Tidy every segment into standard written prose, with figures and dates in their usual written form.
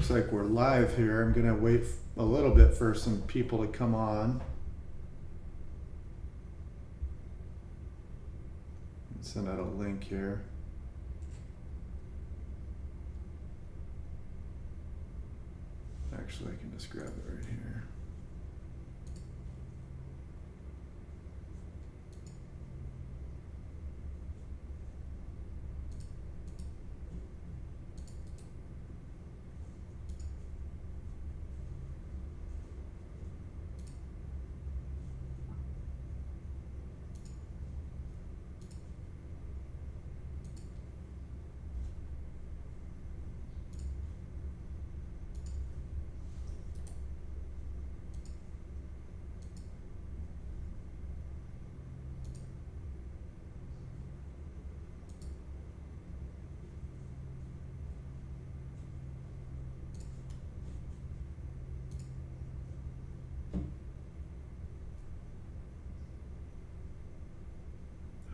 Looks like we're live here. I'm gonna wait a little bit for some people to come on. Send out a link here. Actually, I can just grab it right here.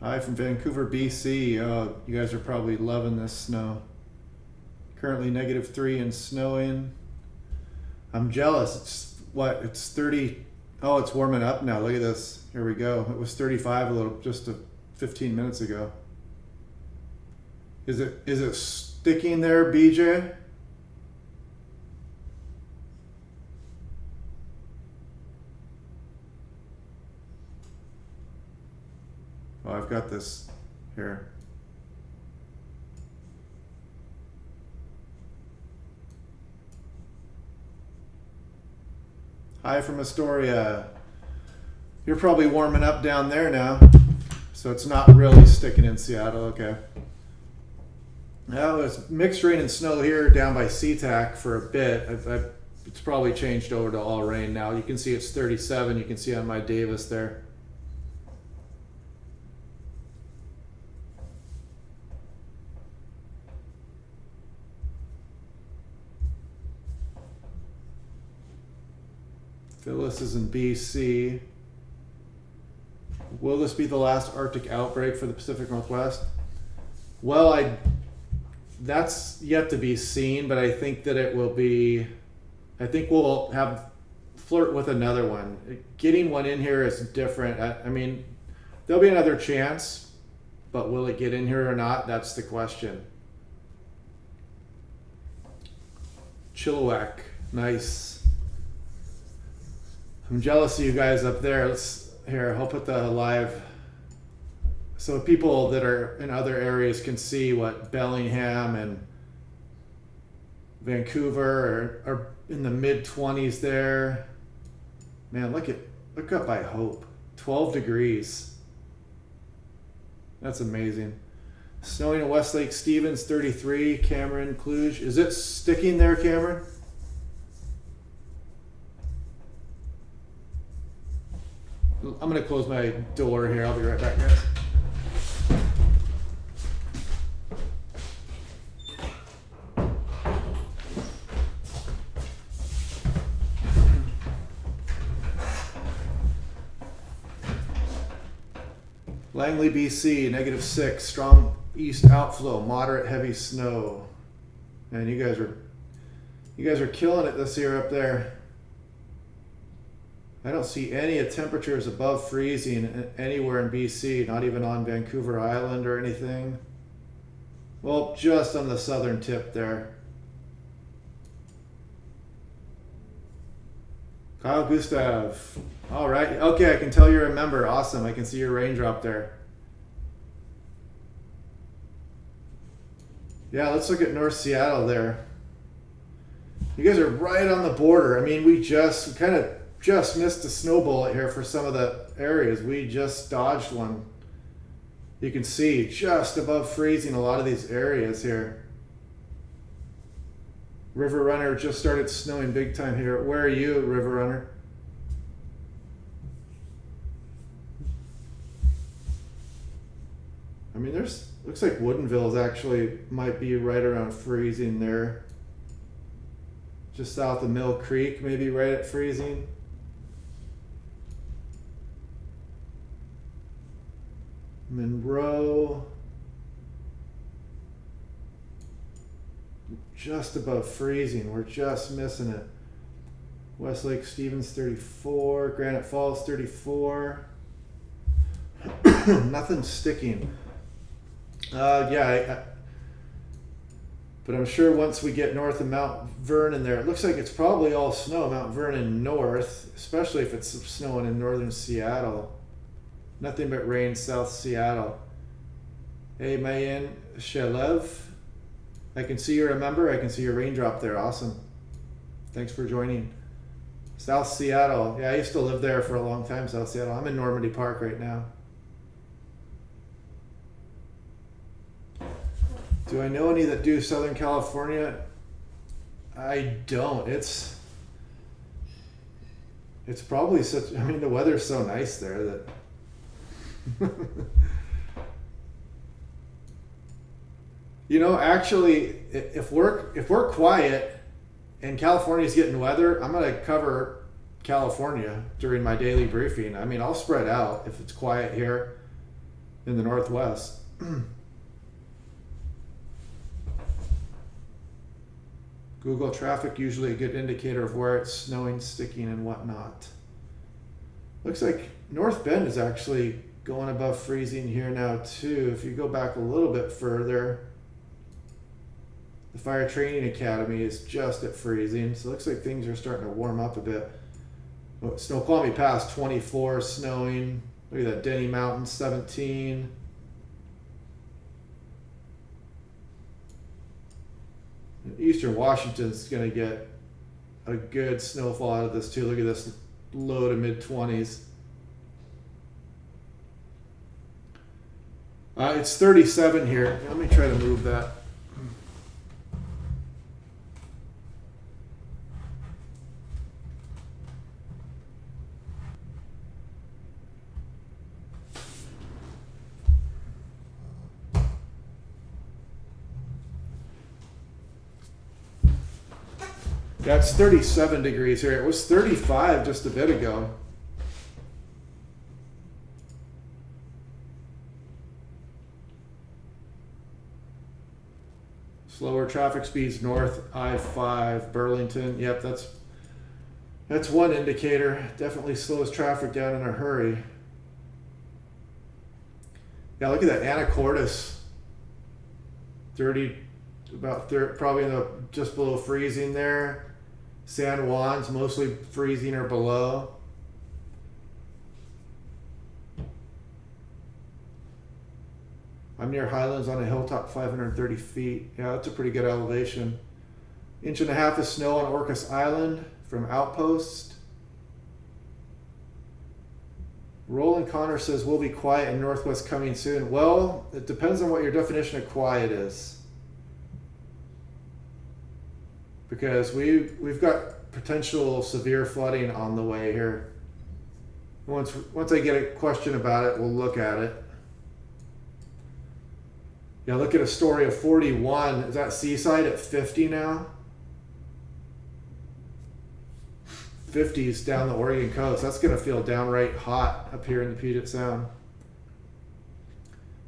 Hi from Vancouver, BC. You guys are probably loving this snow. Currently -3 and snowing. I'm jealous. It's what? It's 30. Oh, it's warming up now. Look at this. Here we go. It was 35 just 15 minutes ago. Is it sticking there, BJ? Oh, I've got this here. Hi from Astoria. You're probably warming up down there now, so it's not really sticking in Seattle. Okay. Now it's mixed rain and snow here down by SeaTac for a bit. It's probably changed over to all rain now. You can see it's 37. You can see on my Davis there. Phyllis is in BC. Will this be the last Arctic outbreak for the Pacific Northwest? Well, that's yet to be seen, but I think that it will be. I think we'll flirt with another one. Getting one in here is different. I mean, there'll be another chance, but will it get in here or not? That's the question. Chilliwack, nice. I'm jealous of you guys up there. I'll put the live so people that are in other areas can see what Bellingham and Vancouver are in the mid-20s there. Man, look up by Hope. 12 degrees. That's amazing. Snowing in Westlake Stevens, 33. Cameron, Cluj. Is it sticking there, Cameron? I'm going to close my door here. I'll be right back, guys. Langley, BC, -6. Strong east outflow, moderate heavy snow. Man, you guys are killing it this year up there. I don't see any temperatures above freezing anywhere in BC, not even on Vancouver Island or anything. Well, just on the southern tip there. Kyle Gustav. All right. Okay, I can tell you're a member. Awesome. I can see your raindrop there. Yeah, let's look at North Seattle there. You guys are right on the border. I mean, we kind of just missed a snow bullet here for some of the areas. We just dodged one. You can see just above freezing a lot of these areas here. River Runner just started snowing big time here. Where are you, River Runner? I mean, looks like Woodinville actually might be right around freezing there. Just south of Mill Creek, maybe right at freezing. Monroe, just above freezing. We're just missing it. Westlake Stevens 34, Granite Falls 34. Nothing sticking. Yeah, but I'm sure once we get north of Mount Vernon there, it looks like it's probably all snow, Mount Vernon north, especially if it's snowing in northern Seattle. Nothing but rain south Seattle. Hey, Mayan Shalev. I can see you're a member. I can see your raindrop there. Awesome. Thanks for joining. South Seattle. Yeah, I used to live there for a long time, South Seattle. I'm in Normandy Park right now. Do I know any that do Southern California? I don't. It's probably such, I mean, the weather's so nice there that you know, actually, if we're quiet and California's getting weather, I'm going to cover California during my daily briefing. I mean, I'll spread out if it's quiet here in the Northwest. Google traffic, usually a good indicator of where it's snowing, sticking, and whatnot. Looks like North Bend is actually going above freezing here now too. If you go back a little bit further, the Fire Training Academy is just at freezing. So it looks like things are starting to warm up a bit. Snoqualmie Pass 24 snowing. Look at that, Denny Mountain 17. Eastern Washington's going to get a good snowfall out of this too. Look at this, low to mid 20s. It's 37 here. Let me try to move that. That's 37 degrees here. It was 35 just a bit ago. Slower traffic speeds north I-5, Burlington. Yep, that's one indicator. Definitely slows traffic down in a hurry. Yeah, look at that, Anacortes. 30, about 30, probably in the, just below freezing there. San Juan's mostly freezing or below. I'm near Highlands on a hilltop, 530 feet. Yeah, that's a pretty good elevation. 1.5 inches of snow on Orcas Island from Outpost. Roland Connor says we'll be quiet in Northwest coming soon. Well, it depends on what your definition of quiet is. Because we've got potential severe flooding on the way here. Once I get a question about it, we'll look at it. Yeah, look at Astoria 41. Is that Seaside at 50 now? 50s down the Oregon coast. That's going to feel downright hot up here in the Puget Sound.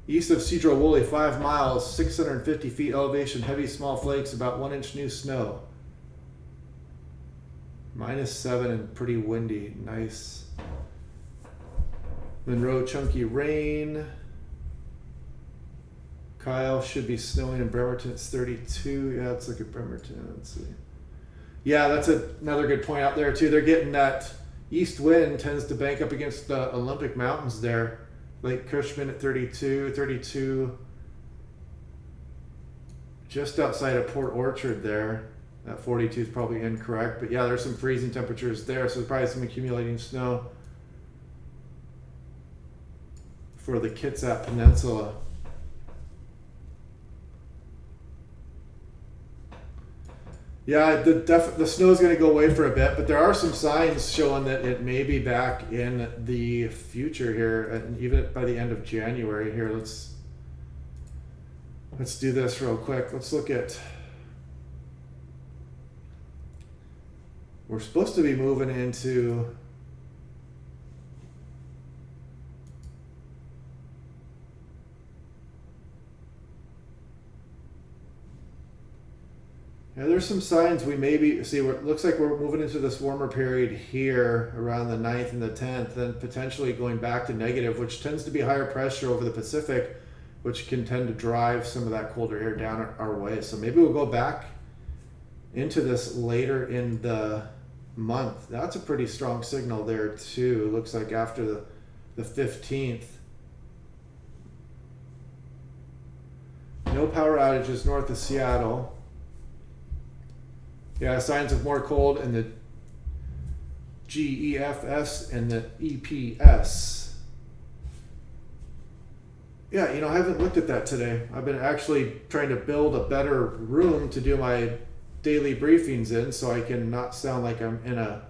East of Cedro-Woolley, 5 miles, 650 feet elevation, heavy small flakes, about 1 inch new snow. -7 and pretty windy. Nice. Monroe, chunky rain. Kyle, should be snowing in Bremerton. It's 32. Yeah, let's look at Bremerton. Let's see. Yeah, that's another good point out there too. They're getting that east wind tends to bank up against the Olympic Mountains there. Lake Cushman at 32, 32. Just outside of Port Orchard there. That 42 is probably incorrect, but yeah, there's some freezing temperatures there, so there's probably some accumulating snow for the Kitsap Peninsula. Yeah, the snow is going to go away for a bit, but there are some signs showing that it may be back in the future here, and even by the end of January here. Let's do this real quick. Let's look at. We're supposed to be moving into Yeah, there's some signs we maybe see. It looks like we're moving into this warmer period here around the 9th and the 10th, then potentially going back to negative, which tends to be higher pressure over the Pacific, which can tend to drive some of that colder air down our way. So maybe we'll go back into this later in the month. That's a pretty strong signal there too. Looks like after the 15th. No power outages north of Seattle. Yeah, signs of more cold in the GEFS and the EPS. Yeah, you know, I haven't looked at that today. I've been actually trying to build a better room to do my daily briefings in so I can not sound like I'm in a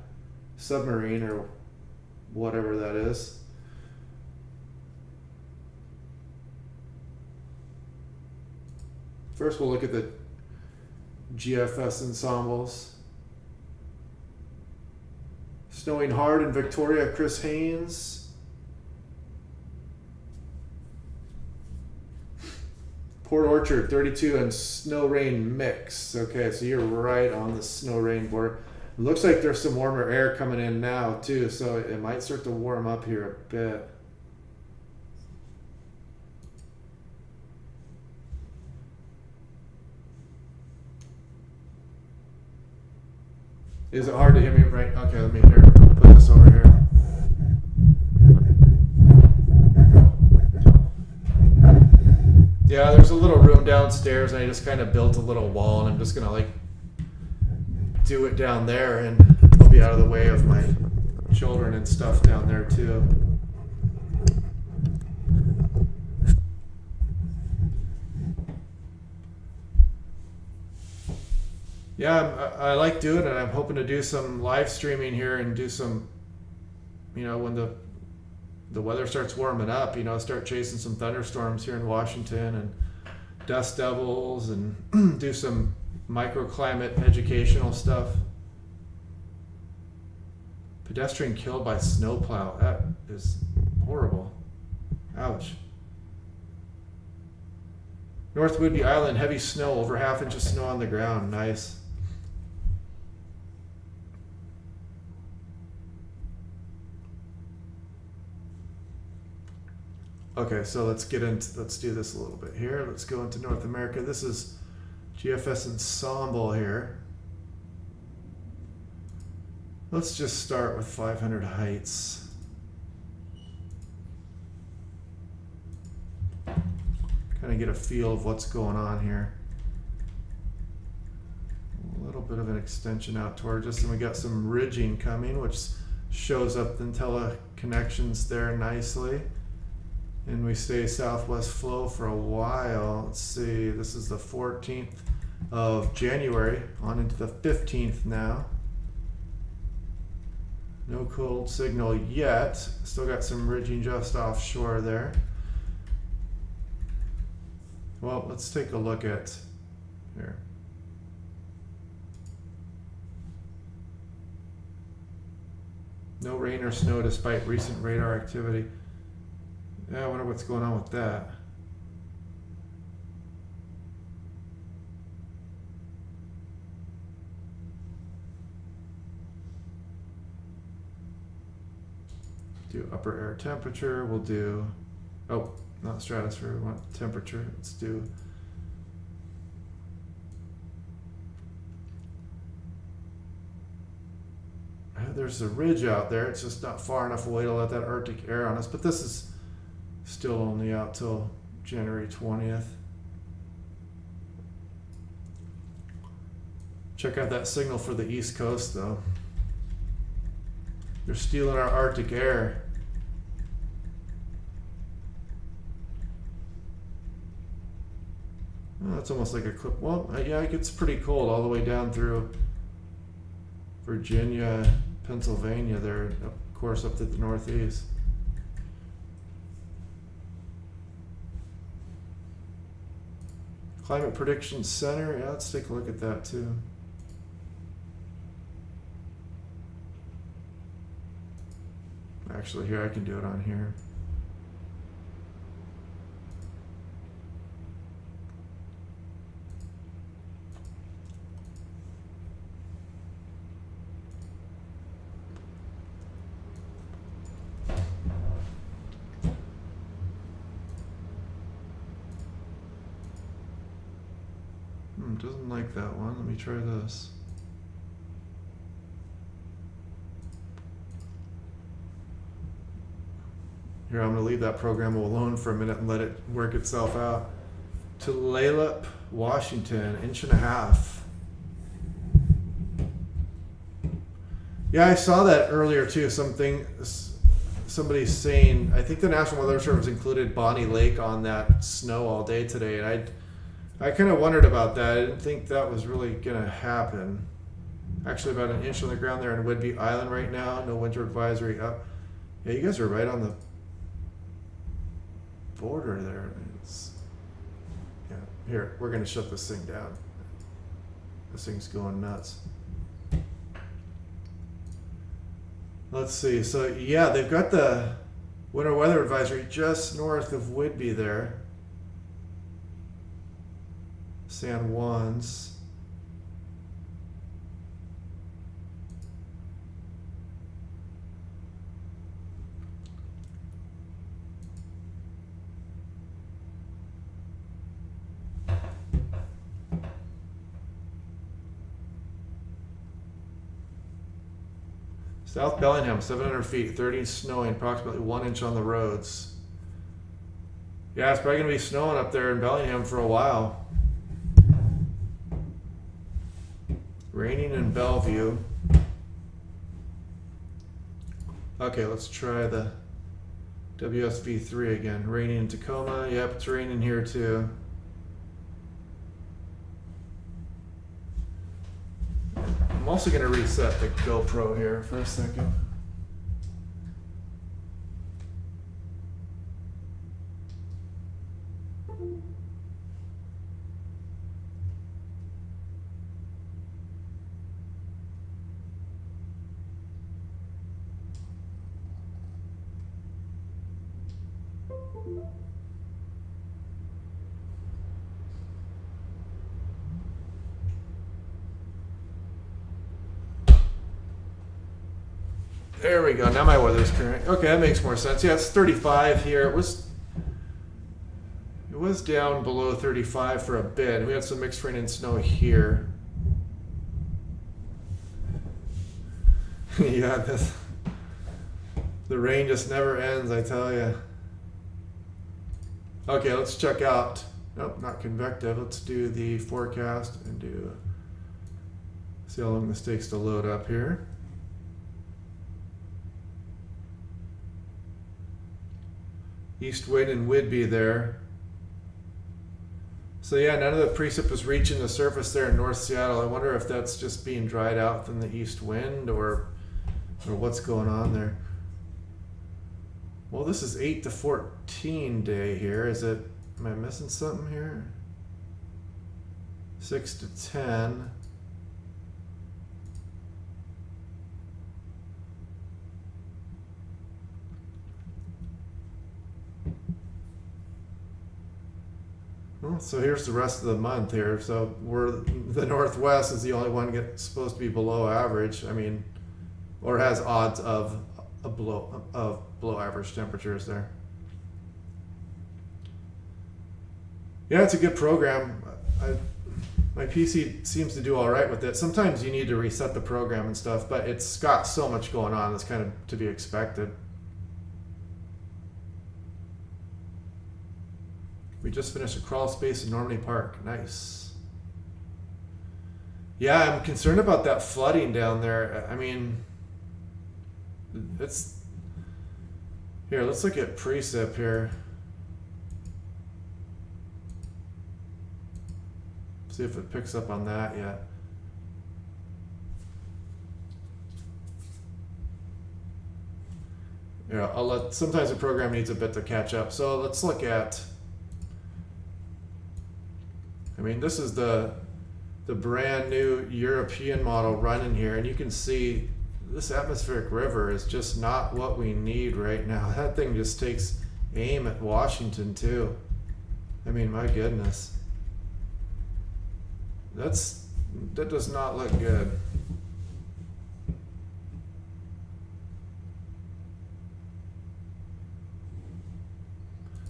submarine or whatever that is. First, we'll look at the GFS ensembles. Snowing hard in Victoria, Chris Haynes. Port Orchard, 32 and snow rain mix. Okay, so you're right on the snow rain border. It looks like there's some warmer air coming in now too, so it might start to warm up here a bit. Is it hard to hear me right? Okay, let me put this over here. Yeah, there's a little room downstairs and I just kind of built a little wall and I'm just gonna like do it down there and I'll be out of the way of my children and stuff down there too. Yeah, I like doing it. I'm hoping to do some live streaming here and do some, you know, when the weather starts warming up, you know, start chasing some thunderstorms here in Washington and dust devils and do some microclimate educational stuff. Pedestrian killed by snowplow. That is horrible. Ouch. North Whidbey Island, heavy snow, over ½ inch of snow on the ground. Nice. Okay, so let's do this a little bit here. Let's go into North America. This is GFS ensemble here. Let's just start with 500 heights. Kind of get a feel of what's going on here. A little bit of an extension out towards us, and we got some ridging coming, which shows up in teleconnections there nicely. And we stay southwest flow for a while. Let's see, this is the 14th of January, on into the 15th now. No cold signal yet. Still got some ridging just offshore there. Well, let's take a look at here. No rain or snow despite recent radar activity. Yeah, I wonder what's going on with that. Do upper air temperature. We'll do, oh, not stratosphere, we want temperature. Let's do there's a ridge out there. It's just not far enough away to let that Arctic air on us, but this is still only out till January 20th. Check out that signal for the East Coast though. They're stealing our Arctic air. Oh, that's almost like a clip. Well, yeah, it gets pretty cold all the way down through Virginia, Pennsylvania there, of course, up to the Northeast. Climate Prediction Center, yeah, let's take a look at that too. Actually, here, I can do it on here. doesn't like that one. Let me try this. Here, I'm going to leave that program alone for a minute and let it work itself out. Tulalip, Washington, 1.5 inches. Yeah, I saw that earlier too. Somebody's saying, I think the National Weather Service included Bonnie Lake on that snow all day today, and I kind of wondered about that. I didn't think that was really going to happen. Actually, about 1 inch on the ground there in Whidbey Island right now. No winter advisory up. Yeah, you guys are right on the border there. Yeah, here, we're going to shut this thing down. This thing's going nuts. Let's see. So, yeah, they've got the winter weather advisory just north of Whidbey there. San Juan's. South Bellingham, 700 feet, 30 snowing, approximately 1 inch on the roads. Yeah, it's probably going to be snowing up there in Bellingham for a while. Raining in Bellevue. Okay, let's try the WSV3 again. Raining in Tacoma. Yep, it's raining here too. I'm also going to reset the GoPro here for a second. There we go. Now my weather's current. Okay, that makes more sense. Yeah, it's 35 here. It was down below 35 for a bit. We had some mixed rain and snow here. Yeah, the rain just never ends, I tell you. Okay, let's check out. Nope, not convective. Let's do the forecast and see how long this takes to load up here. East wind and Whidbey there. So yeah, none of the precip is reaching the surface there in North Seattle. I wonder if that's just being dried out from the east wind or what's going on there. Well, this is 8 to 14 day here. Am I missing something here? 6 to 10. Well, so here's the rest of the month here. So the Northwest is the only one supposed to be below average. I mean, or has odds of below average temperatures there. Yeah, it's a good program. My PC seems to do all right with it. Sometimes you need to reset the program and stuff, but it's got so much going on. It's kind of to be expected. We just finished a crawl space in Normandy Park. Nice. Yeah, I'm concerned about that flooding down there. I mean, here, let's look at precip here. See if it picks up on that yet. Yeah, sometimes the program needs a bit to catch up. So let's look at, I mean, this is the brand new European model running here, and you can see this atmospheric river is just not what we need right now. That thing just takes aim at Washington too. I mean, my goodness. That does not look good.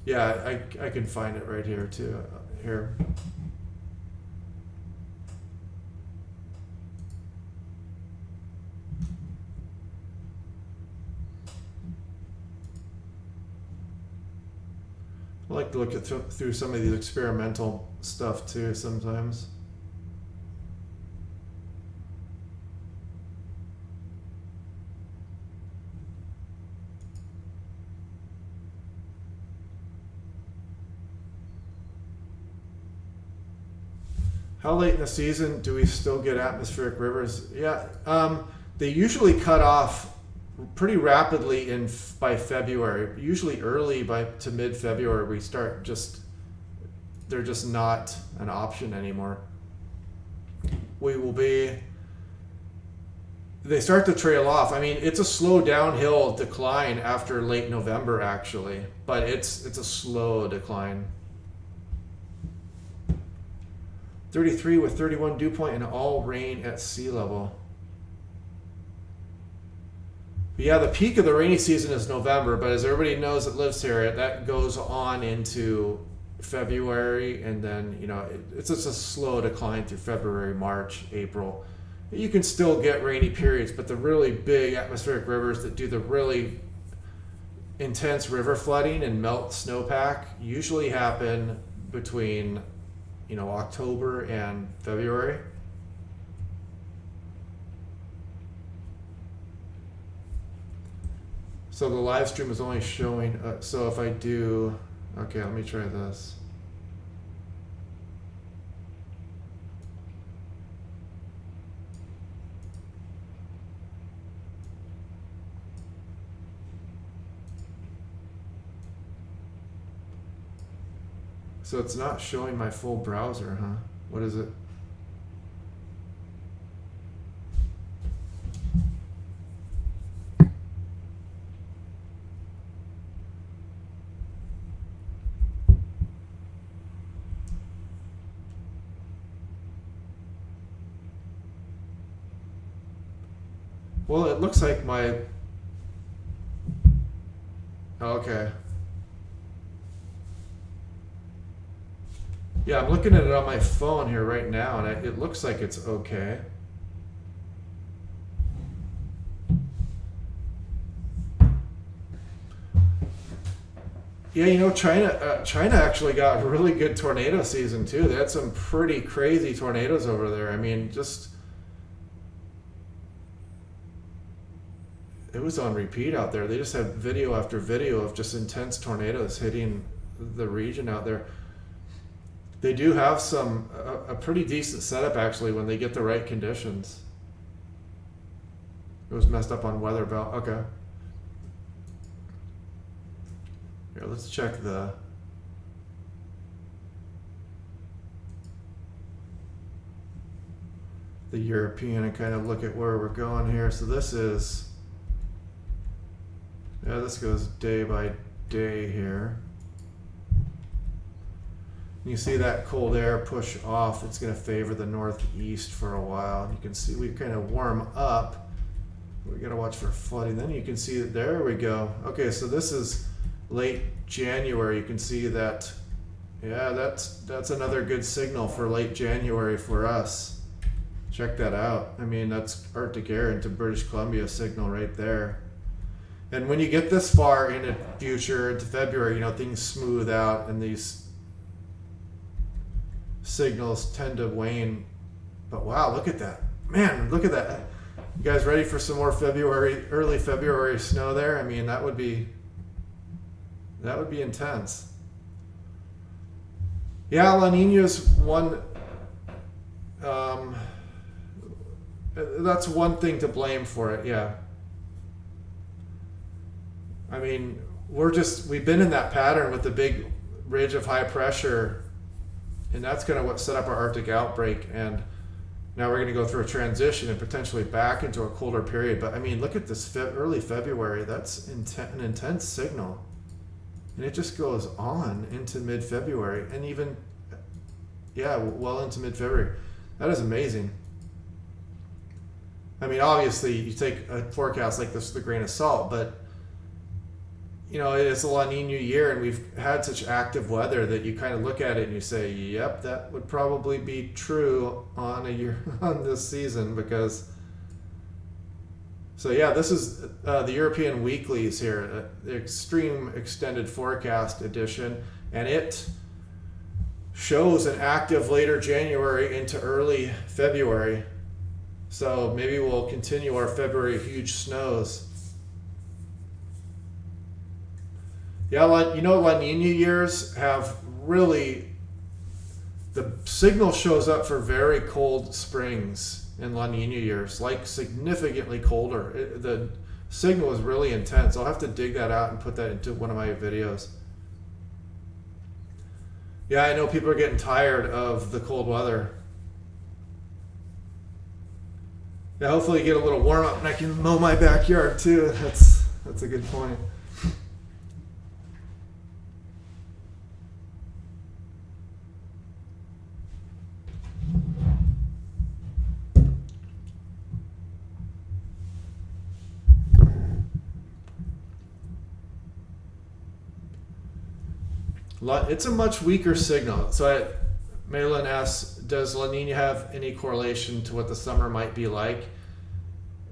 Yeah, I can find it right here too. Here. I like to look through some of these experimental stuff too sometimes. How late in the season do we still get atmospheric rivers? Yeah, they usually cut off pretty rapidly by February. Usually early to mid-February, we start they're just not an option anymore. They start to trail off. I mean, it's a slow downhill decline after late November actually, but it's a slow decline. 33 with 31 dew point and all rain at sea level. But yeah, the peak of the rainy season is November, but as everybody knows that lives here, that goes on into February, and then, you know, it's just a slow decline through February, March, April. You can still get rainy periods, but the really big atmospheric rivers that do the really intense river flooding and melt snowpack usually happen between, you know, October and February. So the live stream is only showing, so if I do, okay, let me try this. So it's not showing my full browser, huh? What is it? Well, it looks like my... Okay. Yeah, I'm looking at it on my phone here right now, and it looks like it's okay. Yeah, you know, China actually got a really good tornado season too. They had some pretty crazy tornadoes over there. I mean, it was on repeat out there. They just had video after video of just intense tornadoes hitting the region out there. They do have a pretty decent setup actually when they get the right conditions. It was messed up on weather belt. Okay. Here, let's check the European and kind of look at where we're going here. So this is, yeah, this goes day by day here. You see that cold air push off. It's going to favor the northeast for a while. You can see we kind of warm up. We got to watch for flooding. Then you can see that there we go. Okay, so this is late January. You can see that. Yeah, that's another good signal for late January for us. Check that out. I mean, that's Arctic air into British Columbia signal right there. And when you get this far into future, into February, you know, things smooth out and these signals tend to wane. But wow, look at that. Man, look at that. You guys ready for some more early February snow there? I mean, that would be intense. Yeah, La Nina's one, that's one thing to blame for it, yeah. I mean, we've been in that pattern with the big ridge of high pressure, and that's kind of what set up our Arctic outbreak, and now we're going to go through a transition and potentially back into a colder period. But I mean, look at this early February. That's an intense signal, and it just goes on into mid-February, and even, yeah, well into mid-February. That is amazing. I mean, obviously, you take a forecast like this with a grain of salt, but you know, it's a La Nina year, and we've had such active weather that you kind of look at it and you say, yep, that would probably be true on a year on this season, because So yeah, this is the European weeklies here, the extreme extended forecast edition, and it shows an active later January into early February. So maybe we'll continue our February huge snows. Yeah, La Nina years have really, the signal shows up for very cold springs in La Nina years, like significantly colder. The signal is really intense. I'll have to dig that out and put that into one of my videos. Yeah, I know people are getting tired of the cold weather. Yeah, hopefully get a little warm up and I can mow my backyard too. That's a good point. It's a much weaker signal. So Malin asks, does La Nina have any correlation to what the summer might be like?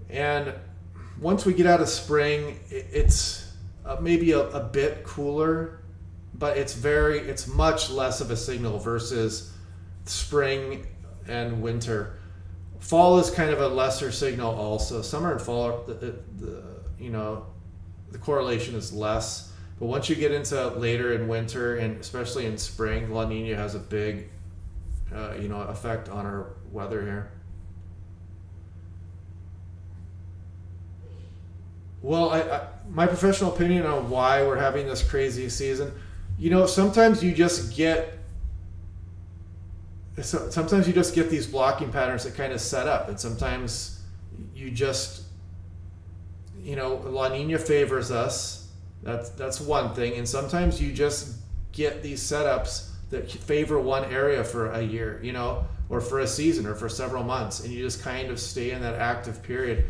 And once we get out of spring, it's maybe a bit cooler, but it's much less of a signal versus spring and winter. Fall is kind of a lesser signal also. Summer and fall, the correlation is less. But once you get into later in winter and especially in spring, La Nina has a big, effect on our weather here. Well, my professional opinion on why we're having this crazy season, sometimes you just get these blocking patterns that kind of set up, and sometimes you just, La Nina favors us. That's one thing, and sometimes you just get these setups that favor one area for a year, or for a season or for several months, and you just kind of stay in that active period.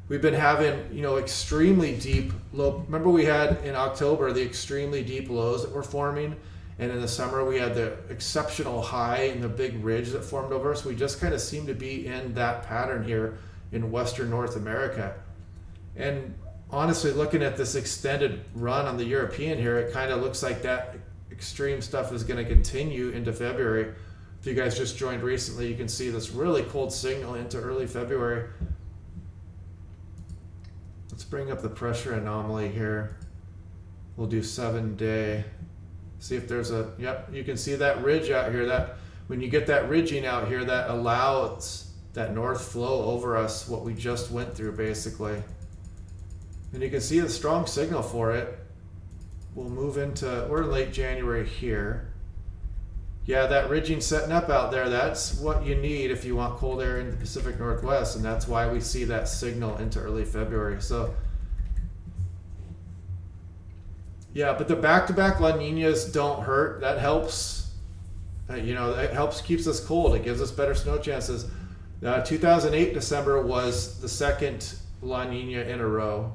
We've been having, extremely deep low. Remember we had in October the extremely deep lows that were forming, and in the summer we had the exceptional high and the big ridge that formed over us. We just kind of seem to be in that pattern here in Western North America. And honestly, looking at this extended run on the European here, it kind of looks like that extreme stuff is going to continue into February. If you guys just joined recently, you can see this really cold signal into early February. Let's bring up the pressure anomaly here. We'll do 7-day. See if there's you can see that ridge out here. That when you get that ridging out here, that allows that north flow over us, what we just went through basically. And you can see the strong signal for it. We'll move we're in late January here. Yeah, that ridging setting up out there, that's what you need if you want cold air in the Pacific Northwest, and that's why we see that signal into early February. So, yeah, but the back-to-back La Ninas don't hurt. That helps. It helps, keeps us cold. It gives us better snow chances. 2008 December was the second La Nina in a row.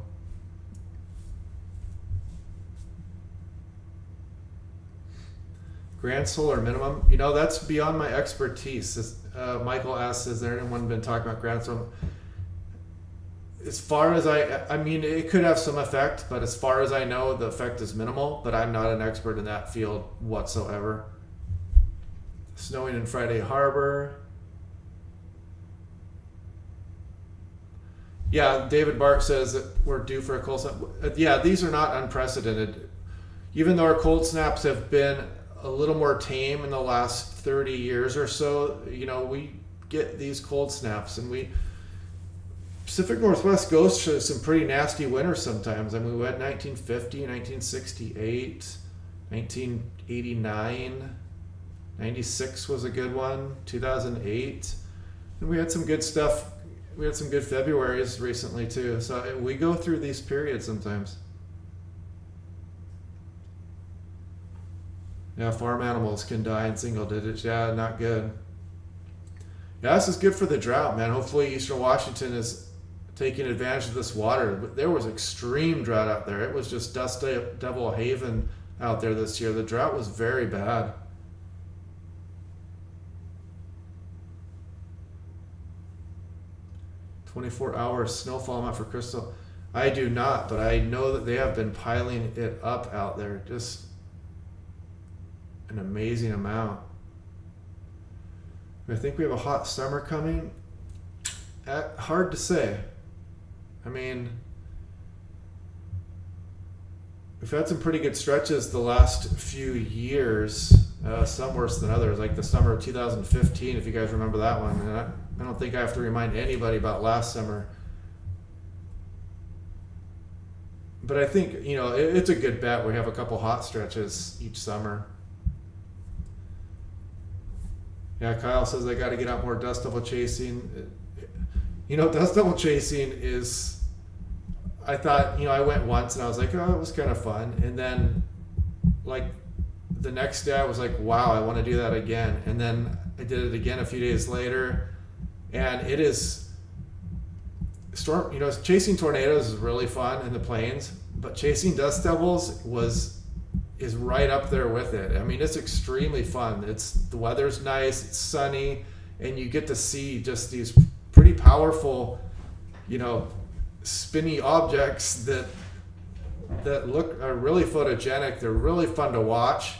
Grand solar minimum, that's beyond my expertise. Michael asks, has there anyone been talking about grand solar? As far as it could have some effect, but as far as I know, the effect is minimal, but I'm not an expert in that field whatsoever. Snowing in Friday Harbor. Yeah, David Bart says that we're due for a cold snap. Yeah, these are not unprecedented. Even though our cold snaps have been a little more tame in the last 30 years or so, we get these cold snaps, and Pacific Northwest goes through some pretty nasty winters sometimes. We went 1950, 1968, 1989, 96 was a good one, 2008, and we had some good stuff. We had some good Februaries recently too. So we go through these periods sometimes. Yeah, farm animals can die in single digits. Yeah, not good. Yeah, this is good for the drought, man. Hopefully Eastern Washington is taking advantage of this water. But there was extreme drought out there. It was just Dust Devil Haven out there this year. The drought was very bad. 24-hour snowfall amount for Crystal. I do not, but I know that they have been piling it up out there. Just an amazing amount. I think we have a hot summer coming. Hard to say. I mean, we've had some pretty good stretches the last few years, some worse than others, like the summer of 2015, if you guys remember that one. And I don't think I have to remind anybody about last summer. But I think, it's a good bet. We have a couple hot stretches each summer. Yeah, Kyle says I got to get out more dust devil chasing. Dust devil chasing is, I thought, I went once and I was like, oh, it was kind of fun. And then, like, the next day I was like, wow, I want to do that again. And then I did it again a few days later. And it is, chasing tornadoes is really fun in the plains, but chasing dust devils is right up there with it. I mean, it's extremely fun. The weather's nice, it's sunny, and you get to see just these pretty powerful, spinny objects that are really photogenic. They're really fun to watch,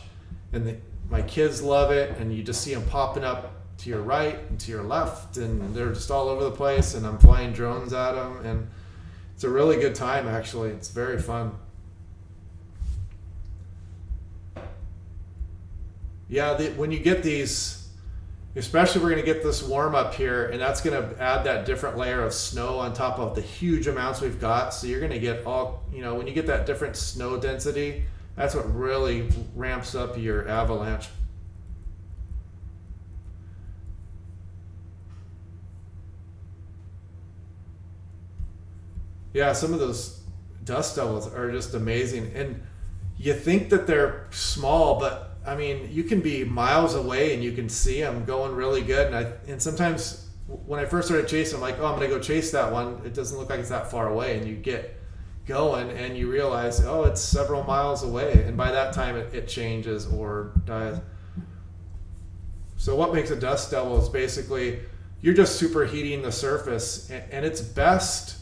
and my kids love it. And you just see them popping up to your right and to your left, and they're just all over the place. And I'm flying drones at them, and it's a really good time. Actually, it's very fun. Yeah, when you get these, especially we're going to get this warm up here, and that's going to add that different layer of snow on top of the huge amounts we've got. So you're going to get when you get that different snow density, that's what really ramps up your avalanche. Yeah, some of those dust devils are just amazing. And you think that they're small, but I mean, you can be miles away and you can see them going really good. And sometimes when I first started chasing, I'm like, oh, I'm going to go chase that one. It doesn't look like it's that far away. And you get going and you realize, oh, it's several miles away. And by that time it changes or dies. So what makes a dust devil is basically you're just superheating the surface. And it's best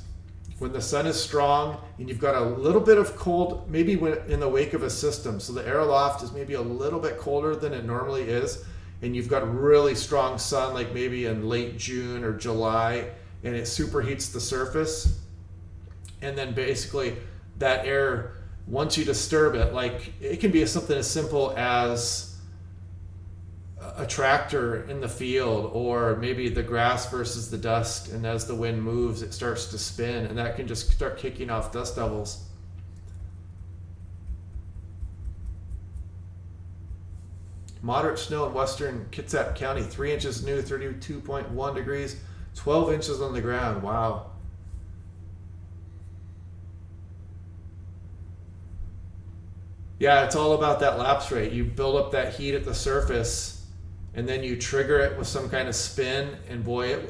when the sun is strong and you've got a little bit of cold, maybe in the wake of a system. So the air loft is maybe a little bit colder than it normally is. And you've got really strong sun, like maybe in late June or July, and it superheats the surface. And then basically that air, once you disturb it, like it can be something as simple as a tractor in the field, or maybe the grass versus the dust, and as the wind moves it starts to spin, and that can just start kicking off dust devils. Moderate snow in western Kitsap County, 3 inches new, 32.1 degrees, 12 inches on the ground. Wow. Yeah, it's all about that lapse rate. You build up that heat at the surface, and then you trigger it with some kind of spin, and boy,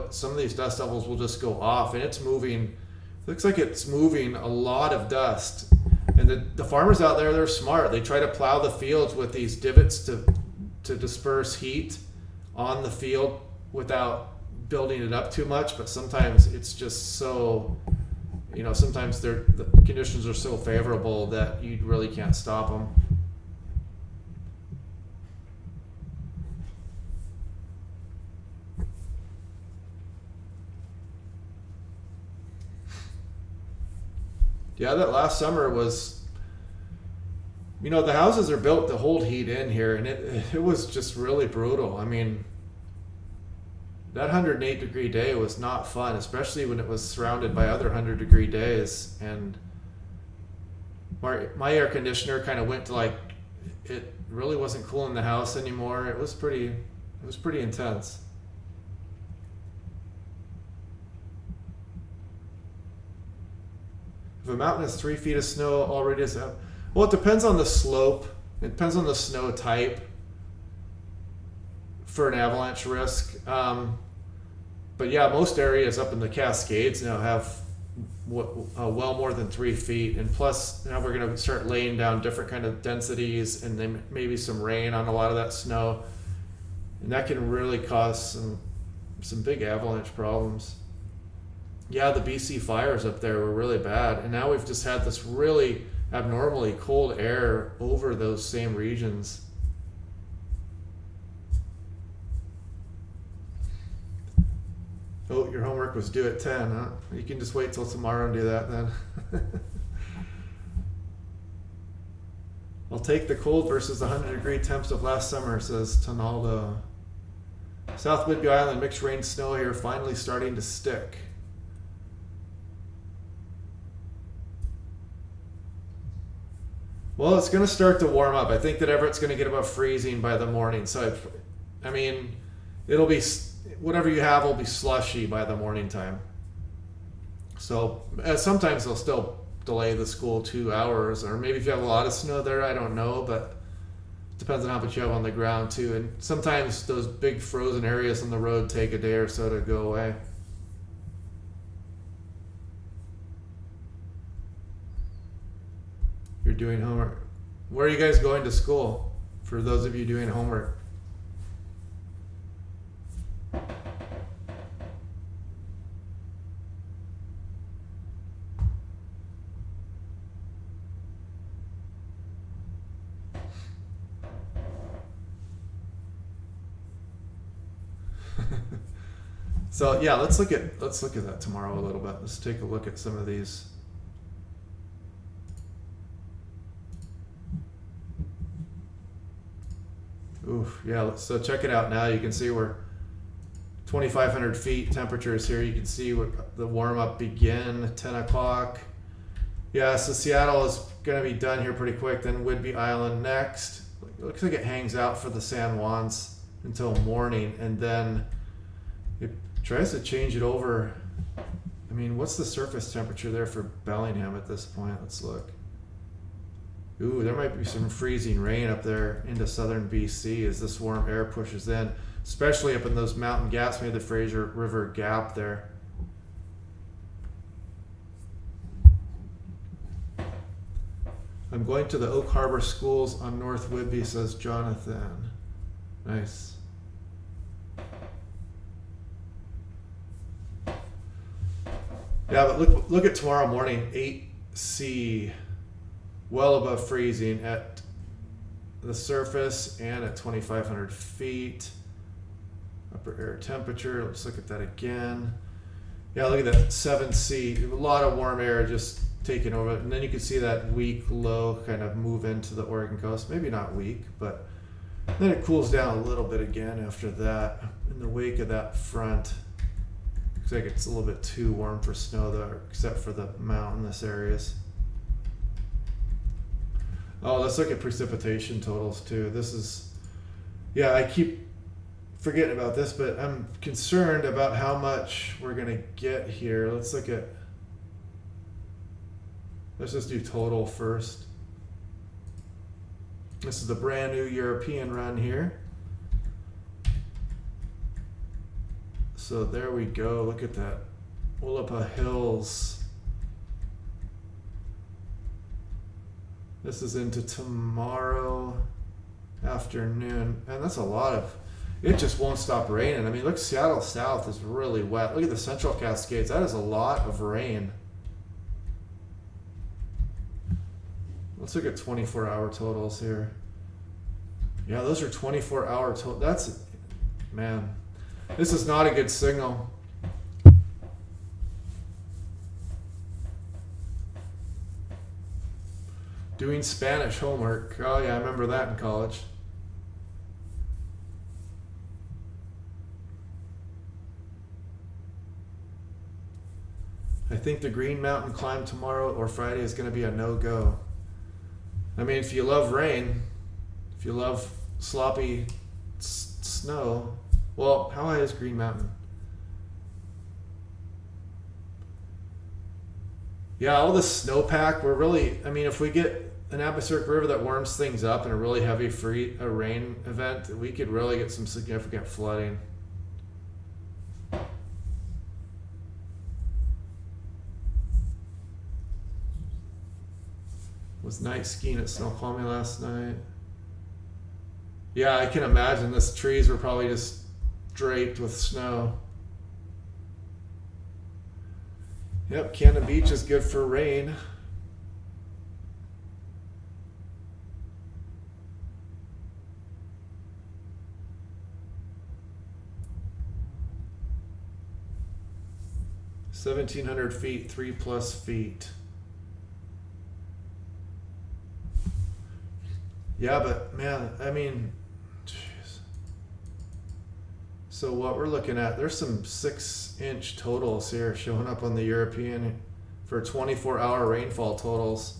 some of these dust devils will just go off, and it's moving. Looks like it's moving a lot of dust. And the farmers out there, they're smart. They try to plow the fields with these divots to disperse heat on the field without building it up too much. But sometimes it's just so, sometimes the conditions are so favorable that you really can't stop them. Yeah, that last summer was, the houses are built to hold heat in here, and it was just really brutal. I mean, that 108-degree day was not fun, especially when it was surrounded by other 100-degree days. And my air conditioner kind of went to it really wasn't cool in the house anymore. It was pretty intense. If a mountain has 3 feet of snow already, well, it depends on the slope. It depends on the snow type for an avalanche risk. But yeah, most areas up in the Cascades now have well more than 3 feet. And plus, now we're going to start laying down different kind of densities, and then maybe some rain on a lot of that snow. And that can really cause some big avalanche problems. Yeah, the BC fires up there were really bad, and now we've just had this really abnormally cold air over those same regions. Oh, your homework was due at 10, huh? You can just wait till tomorrow and do that then. I'll take the cold versus the 100-degree temps of last summer, says Tonaldo. South Whidbey Island, mixed rain snow here, finally starting to stick. Well, it's going to start to warm up. I think that Everett's going to get above freezing by the morning. So, I mean, it'll be, whatever you have will be slushy by the morning time. So, sometimes they'll still delay the school 2 hours, or maybe if you have a lot of snow there, I don't know, but it depends on how much you have on the ground too. And sometimes those big frozen areas on the road take a day or so to go away. You're doing homework. Where are you guys going to school? For those of you doing homework. So yeah, let's look at that tomorrow a little bit. Let's take a look at some of these. Oof, yeah, so check it out now. You can see we're 2,500 feet temperatures here. You can see what the warm up begin at 10 o'clock. Yeah, so Seattle is going to be done here pretty quick. Then Whidbey Island next. It looks like it hangs out for the San Juans until morning, and then it tries to change it over. I mean, what's the surface temperature there for Bellingham at this point? Let's look. Ooh, there might be some freezing rain up there into southern BC as this warm air pushes in, especially up in those mountain gaps, maybe the Fraser River Gap there. I'm going to the Oak Harbor schools on North Whidbey, says Jonathan. Nice. Yeah, but look at tomorrow morning, 8C, well above freezing at the surface and at 2,500 feet. Upper air temperature, let's look at that again. Yeah, look at that, 7C, a lot of warm air just taking over. And then you can see that weak low kind of move into the Oregon coast. Maybe not weak, but then it cools down a little bit again after that in the wake of that front. Looks like it's a little bit too warm for snow though, except for the mountainous areas. Oh, let's look at precipitation totals too. This is, yeah, I keep forgetting about this, but I'm concerned about how much we're gonna get here. Let's look at, let's just do total first. This is the brand new European run here. So there we go. Look at that. Willapa Hills. This is into tomorrow afternoon. And that's a lot of, it just won't stop raining. I mean, look, Seattle South is really wet. Look at the Central Cascades. That is a lot of rain. Let's look at 24-hour totals here. Yeah, those are 24-hour totals. That's, man, this is not a good signal. Doing Spanish homework. Oh yeah, I remember that in college. I think the Green Mountain climb tomorrow or Friday is going to be a no-go. I mean, if you love rain, if you love sloppy snow, well, how high is Green Mountain? Yeah, all this snowpack, we're really, I mean, if we get an atmospheric river that warms things up in a really heavy rain event, we could really get some significant flooding. Was night skiing at Snoqualmie last night. Yeah, I can imagine this trees were probably just draped with snow. Yep, Cannon Beach is good for rain. $1,700 feet, 3+ feet. Yeah, but man, I mean, jeez. So what we're looking at, there's some 6-inch totals here showing up on the European for 24-hour rainfall totals.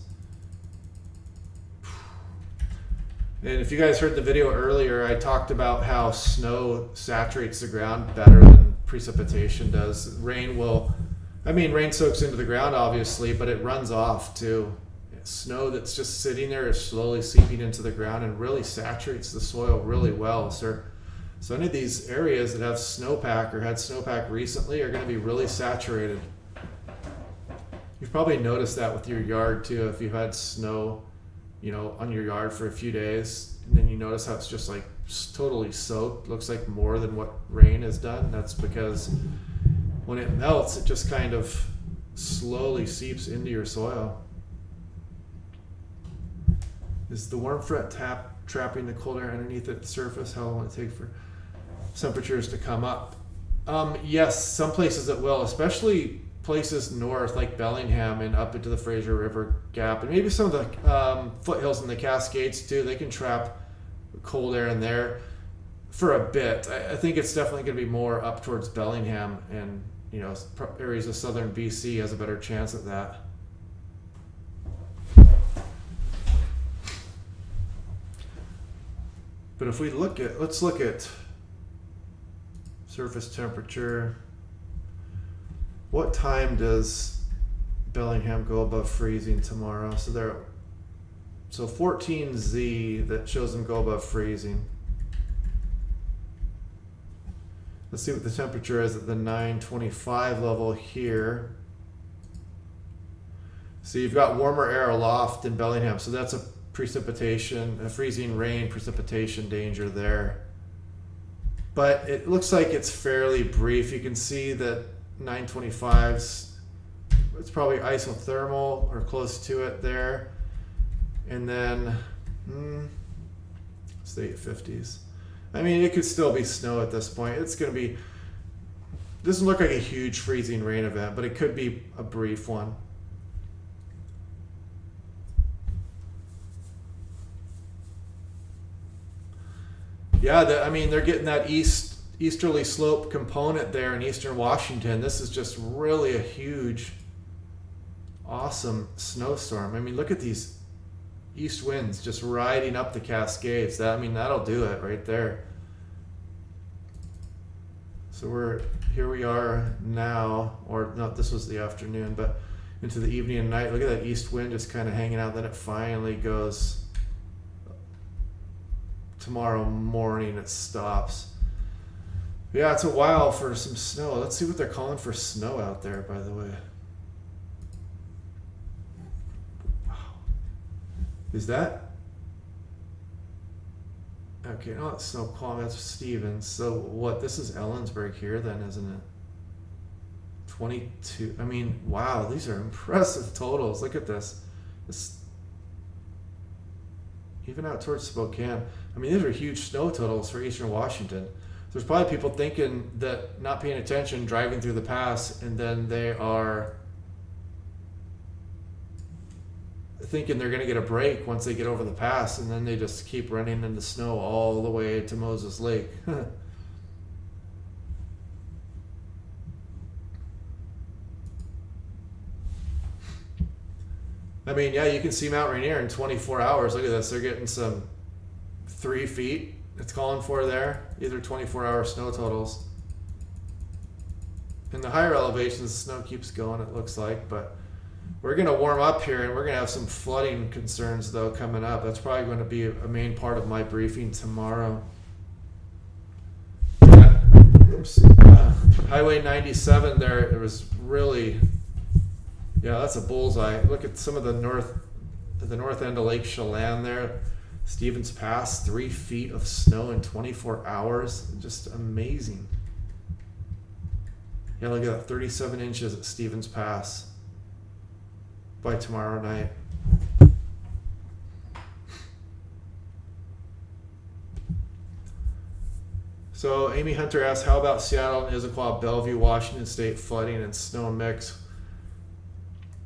And if you guys heard the video earlier, I talked about how snow saturates the ground better than precipitation does. Rain soaks into the ground obviously, but it runs off too. Snow that's just sitting there is slowly seeping into the ground and really saturates the soil really well. So any of these areas that have snowpack or had snowpack recently are going to be really saturated. You've probably noticed that with your yard too. If you've had snow, on your yard for a few days, and then you notice how it's just like totally soaked, looks like more than what rain has done. That's because when it melts, it just kind of slowly seeps into your soil. Is the warm front trapping the cold air underneath its surface? How long will it take for temperatures to come up? Yes, some places it will, especially places north like Bellingham and up into the Fraser River Gap, and maybe some of the foothills in the Cascades too. They can trap cold air in there for a bit. I think it's definitely going to be more up towards Bellingham, and areas of southern BC has a better chance at that. But if we let's look at surface temperature. What time does Bellingham go above freezing tomorrow? So 14Z, that shows them go above freezing. Let's see what the temperature is at the 925 level here. So you've got warmer air aloft in Bellingham, so that's a freezing rain precipitation danger there. But it looks like it's fairly brief. You can see that 925's, it's probably isothermal or close to it there. And then it's the 850s. I mean, it could still be snow at this point. It's going to be, doesn't look like a huge freezing rain event, but it could be a brief one. Yeah, they're getting that easterly slope component there in eastern Washington. This is just really a huge, awesome snowstorm. I mean, look at these east winds just riding up the Cascades. That'll do it right there. So here we are now, or not, this was the afternoon, but into the evening and night. Look at that east wind just kind of hanging out. Then it finally goes. Tomorrow morning it stops. Yeah, it's a while for some snow. Let's see what they're calling for snow out there, by the way. Wow. Is that? Okay, no, it's snow quality. That's Stevens. So what? This is Ellensburg here then, isn't it? 22. I mean, wow, these are impressive totals. Look at this. Even out towards Spokane. I mean, these are huge snow totals for eastern Washington. There's probably people thinking that, not paying attention, driving through the pass, and then they are thinking they're going to get a break once they get over the pass, and then they just keep running in the snow all the way to Moses Lake. I mean, yeah, you can see Mount Rainier in 24 hours. Look at this. They're getting some 3 feet. It's calling for there. These are 24-hour snow totals. In the higher elevations, the snow keeps going, it looks like. But we're going to warm up here, and we're going to have some flooding concerns, though, coming up. That's probably going to be a main part of my briefing tomorrow. Highway 97 there, it was really... Yeah, that's a bullseye. Look at some of the north end of Lake Chelan there. Stevens Pass, 3 feet of snow in 24 hours. Just amazing. Yeah, look at that, 37 inches at Stevens Pass by tomorrow night. So Amy Hunter asks, how about Seattle and Issaquah, Bellevue, Washington State flooding and snow mix?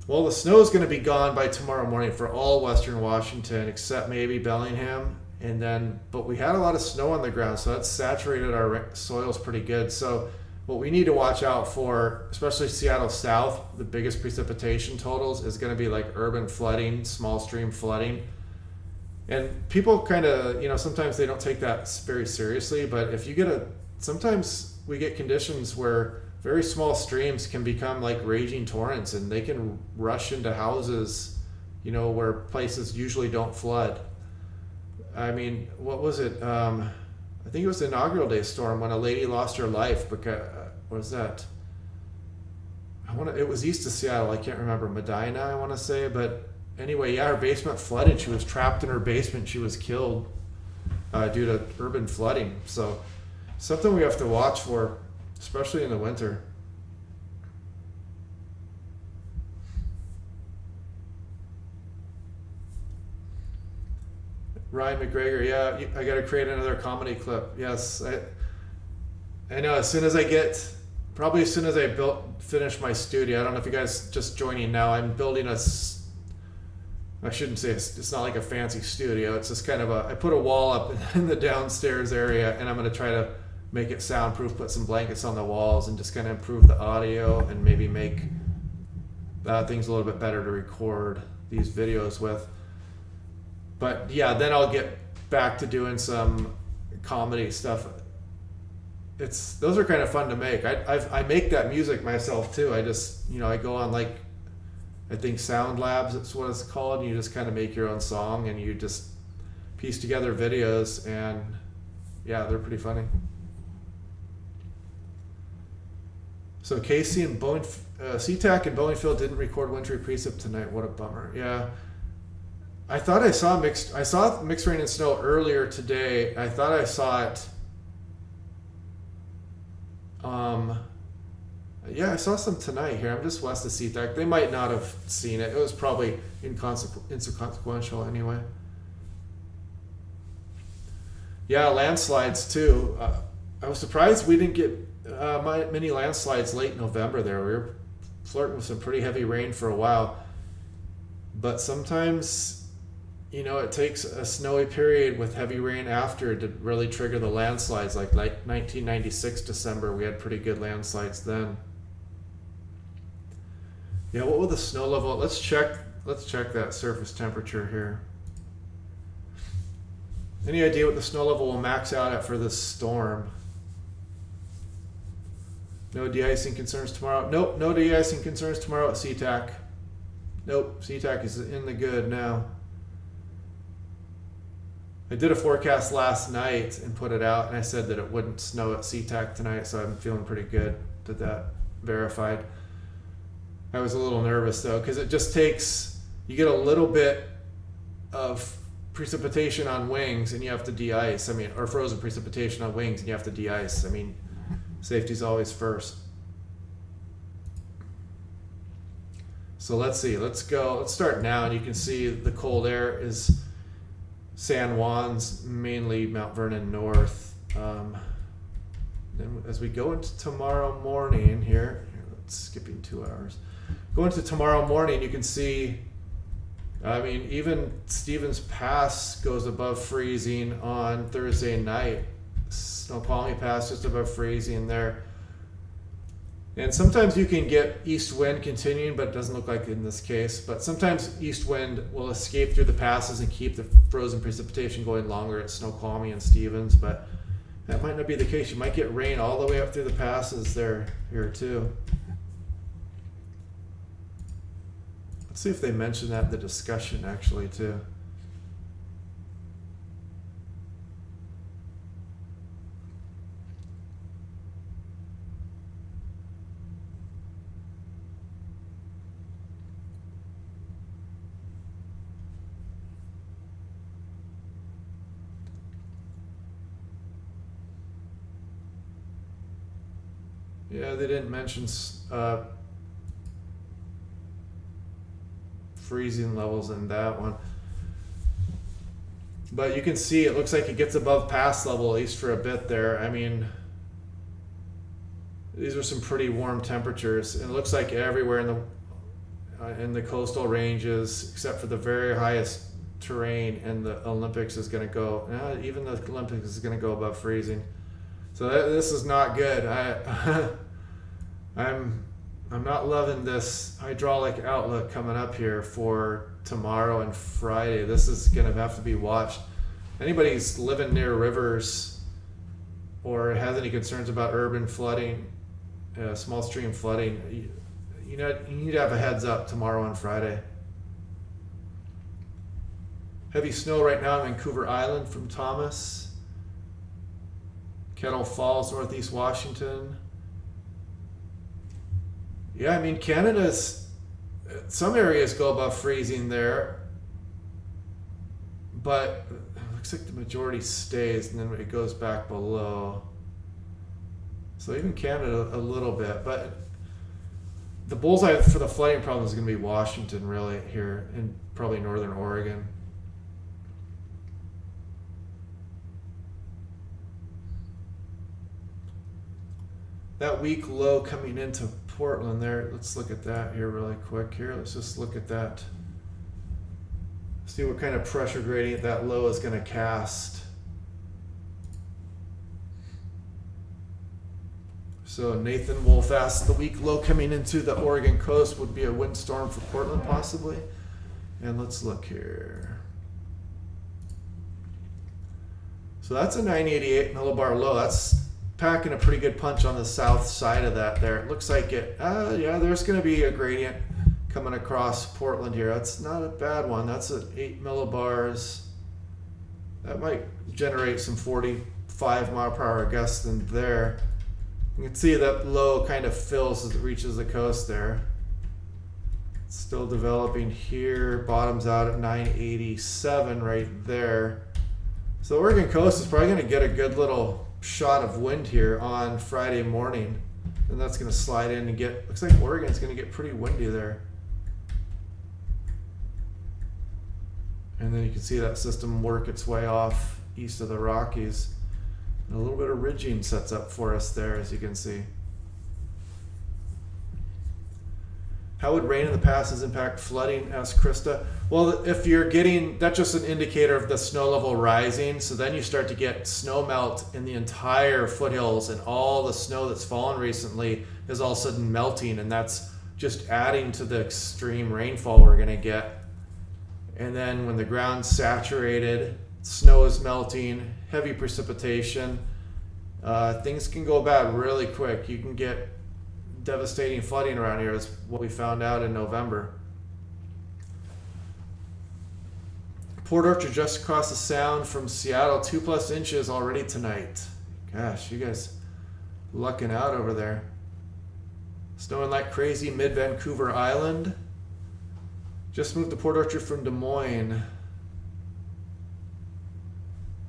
Well, the snow is going to be gone by tomorrow morning for all Western Washington except maybe Bellingham. And then, but we had a lot of snow on the ground, so that's saturated our soils pretty good. So what we need to watch out for, especially Seattle South, the biggest precipitation totals is going to be like urban flooding, small stream flooding. And people kind of, you know, sometimes they don't take that very seriously, but if you get sometimes we get conditions where very small streams can become like raging torrents and they can rush into houses, you know, where places usually don't flood. I mean, what was it? I think it was the inaugural day storm when a lady lost her life because, what was that? It was east of Seattle. I can't remember, Medina, I want to say, but anyway, yeah, her basement flooded. She was trapped in her basement. She was killed due to urban flooding. So something we have to watch for, especially in the winter. Ryan McGregor, yeah, I got to create another comedy clip. Yes, I know. As soon as I finish my studio. I don't know if you guys just joining now. I'm building I shouldn't say it's not like a fancy studio. It's just kind of I put a wall up in the downstairs area, and I'm going to try to make it soundproof. Put some blankets on the walls, and just kind of improve the audio and maybe make things a little bit better to record these videos with. But yeah, then I'll get back to doing some comedy stuff. Those are kind of fun to make. I make that music myself too. I just, you know, I go on like, I think Sound Labs, that's what it's called. You just kind of make your own song and you just piece together videos, and yeah, they're pretty funny. So Casey and SeaTac and Bowlingfield didn't record wintry precip tonight. What a bummer. Yeah. I thought I saw mixed rain and snow earlier today. I thought I saw it. Yeah, I saw some tonight here. I'm just west of SeaTac. They might not have seen it. It was probably inconsequential anyway. Yeah, landslides too. I was surprised we didn't get many landslides late November there. We were flirting with some pretty heavy rain for a while. But sometimes, you know, it takes a snowy period with heavy rain after to really trigger the landslides. Like 1996 December, we had pretty good landslides then. Yeah, what will the snow level? Let's check that surface temperature here. Any idea what the snow level will max out at for this storm? No de-icing concerns tomorrow. Nope, no de-icing concerns tomorrow at SeaTac. Nope, SeaTac is in the good now. I did a forecast last night and put it out, and I said that it wouldn't snow at SeaTac tonight, so I'm feeling pretty good that verified. I was a little nervous though, because it just takes, you get a little bit of precipitation on wings and you have to de-ice. I mean, or frozen precipitation on wings and you have to de-ice. I mean, safety's always first. So let's see, let's start now, and you can see the cold air is San Juan's, mainly Mount Vernon north. Then as we go into tomorrow morning here, skipping 2 hours. Go into tomorrow morning, you can see, I mean, even Stevens Pass goes above freezing on Thursday night. Snoqualmie Pass just above freezing there. And sometimes you can get east wind continuing, but it doesn't look like in this case. But sometimes east wind will escape through the passes and keep the frozen precipitation going longer at Snoqualmie and Stevens, but that might not be the case. You might get rain all the way up through the passes here too. Let's see if they mention that in the discussion actually too. Yeah, they didn't mention freezing levels in that one. But you can see it looks like it gets above pass level, at least for a bit there. I mean, these are some pretty warm temperatures. It looks like everywhere in the coastal ranges, except for the very highest terrain, and the Olympics is going to go. Even the Olympics is going to go above freezing. So this is not good. I'm not loving this hydraulic outlook coming up here for tomorrow and Friday. This is going to have to be watched. Anybody's living near rivers or has any concerns about urban flooding, small stream flooding, you need to have a heads up tomorrow and Friday. Heavy snow right now in Vancouver Island from Thomas. Kettle Falls, Northeast Washington. Yeah, I mean, Canada's, some areas go above freezing there, but it looks like the majority stays and then it goes back below. So even Canada a little bit, but the bullseye for the flooding problem is going to be Washington, really, here, and probably northern Oregon. That weak low coming into Portland there, let's look at that here really quick here. Let's just look at that. See what kind of pressure gradient that low is going to cast. So Nathan Wolf asked, the weak low coming into the Oregon coast would be a windstorm for Portland possibly? And let's look here. So that's a 988 millibar low. That's packing a pretty good punch on the south side of that there. It looks like it, yeah, there's going to be a gradient coming across Portland here. That's not a bad one. That's at 8 millibars. That might generate some 45 mile per hour gusts in there. You can see that low kind of fills as it reaches the coast there. It's still developing here. Bottoms out at 987 right there. So the Oregon coast is probably going to get a good little shot of wind here on Friday morning, and that's going to slide in and get, looks like Oregon's going to get pretty windy there. And then you can see that system work its way off east of the Rockies. And a little bit of ridging sets up for us there, as you can see. How would rain in the passes impact flooding? Asked Krista. Well, if you're getting, that's just an indicator of the snow level rising. So then you start to get snow melt in the entire foothills, and all the snow that's fallen recently is all of a sudden melting, and that's just adding to the extreme rainfall we're going to get. And then when the ground's saturated, snow is melting, heavy precipitation, things can go bad really quick. You can get devastating flooding around here, is what we found out in November. Port Orchard just across the sound from Seattle, 2+ inches already tonight. Gosh, you guys lucking out over there. Snowing like crazy mid Vancouver Island. Just moved to Port Orchard from Des Moines.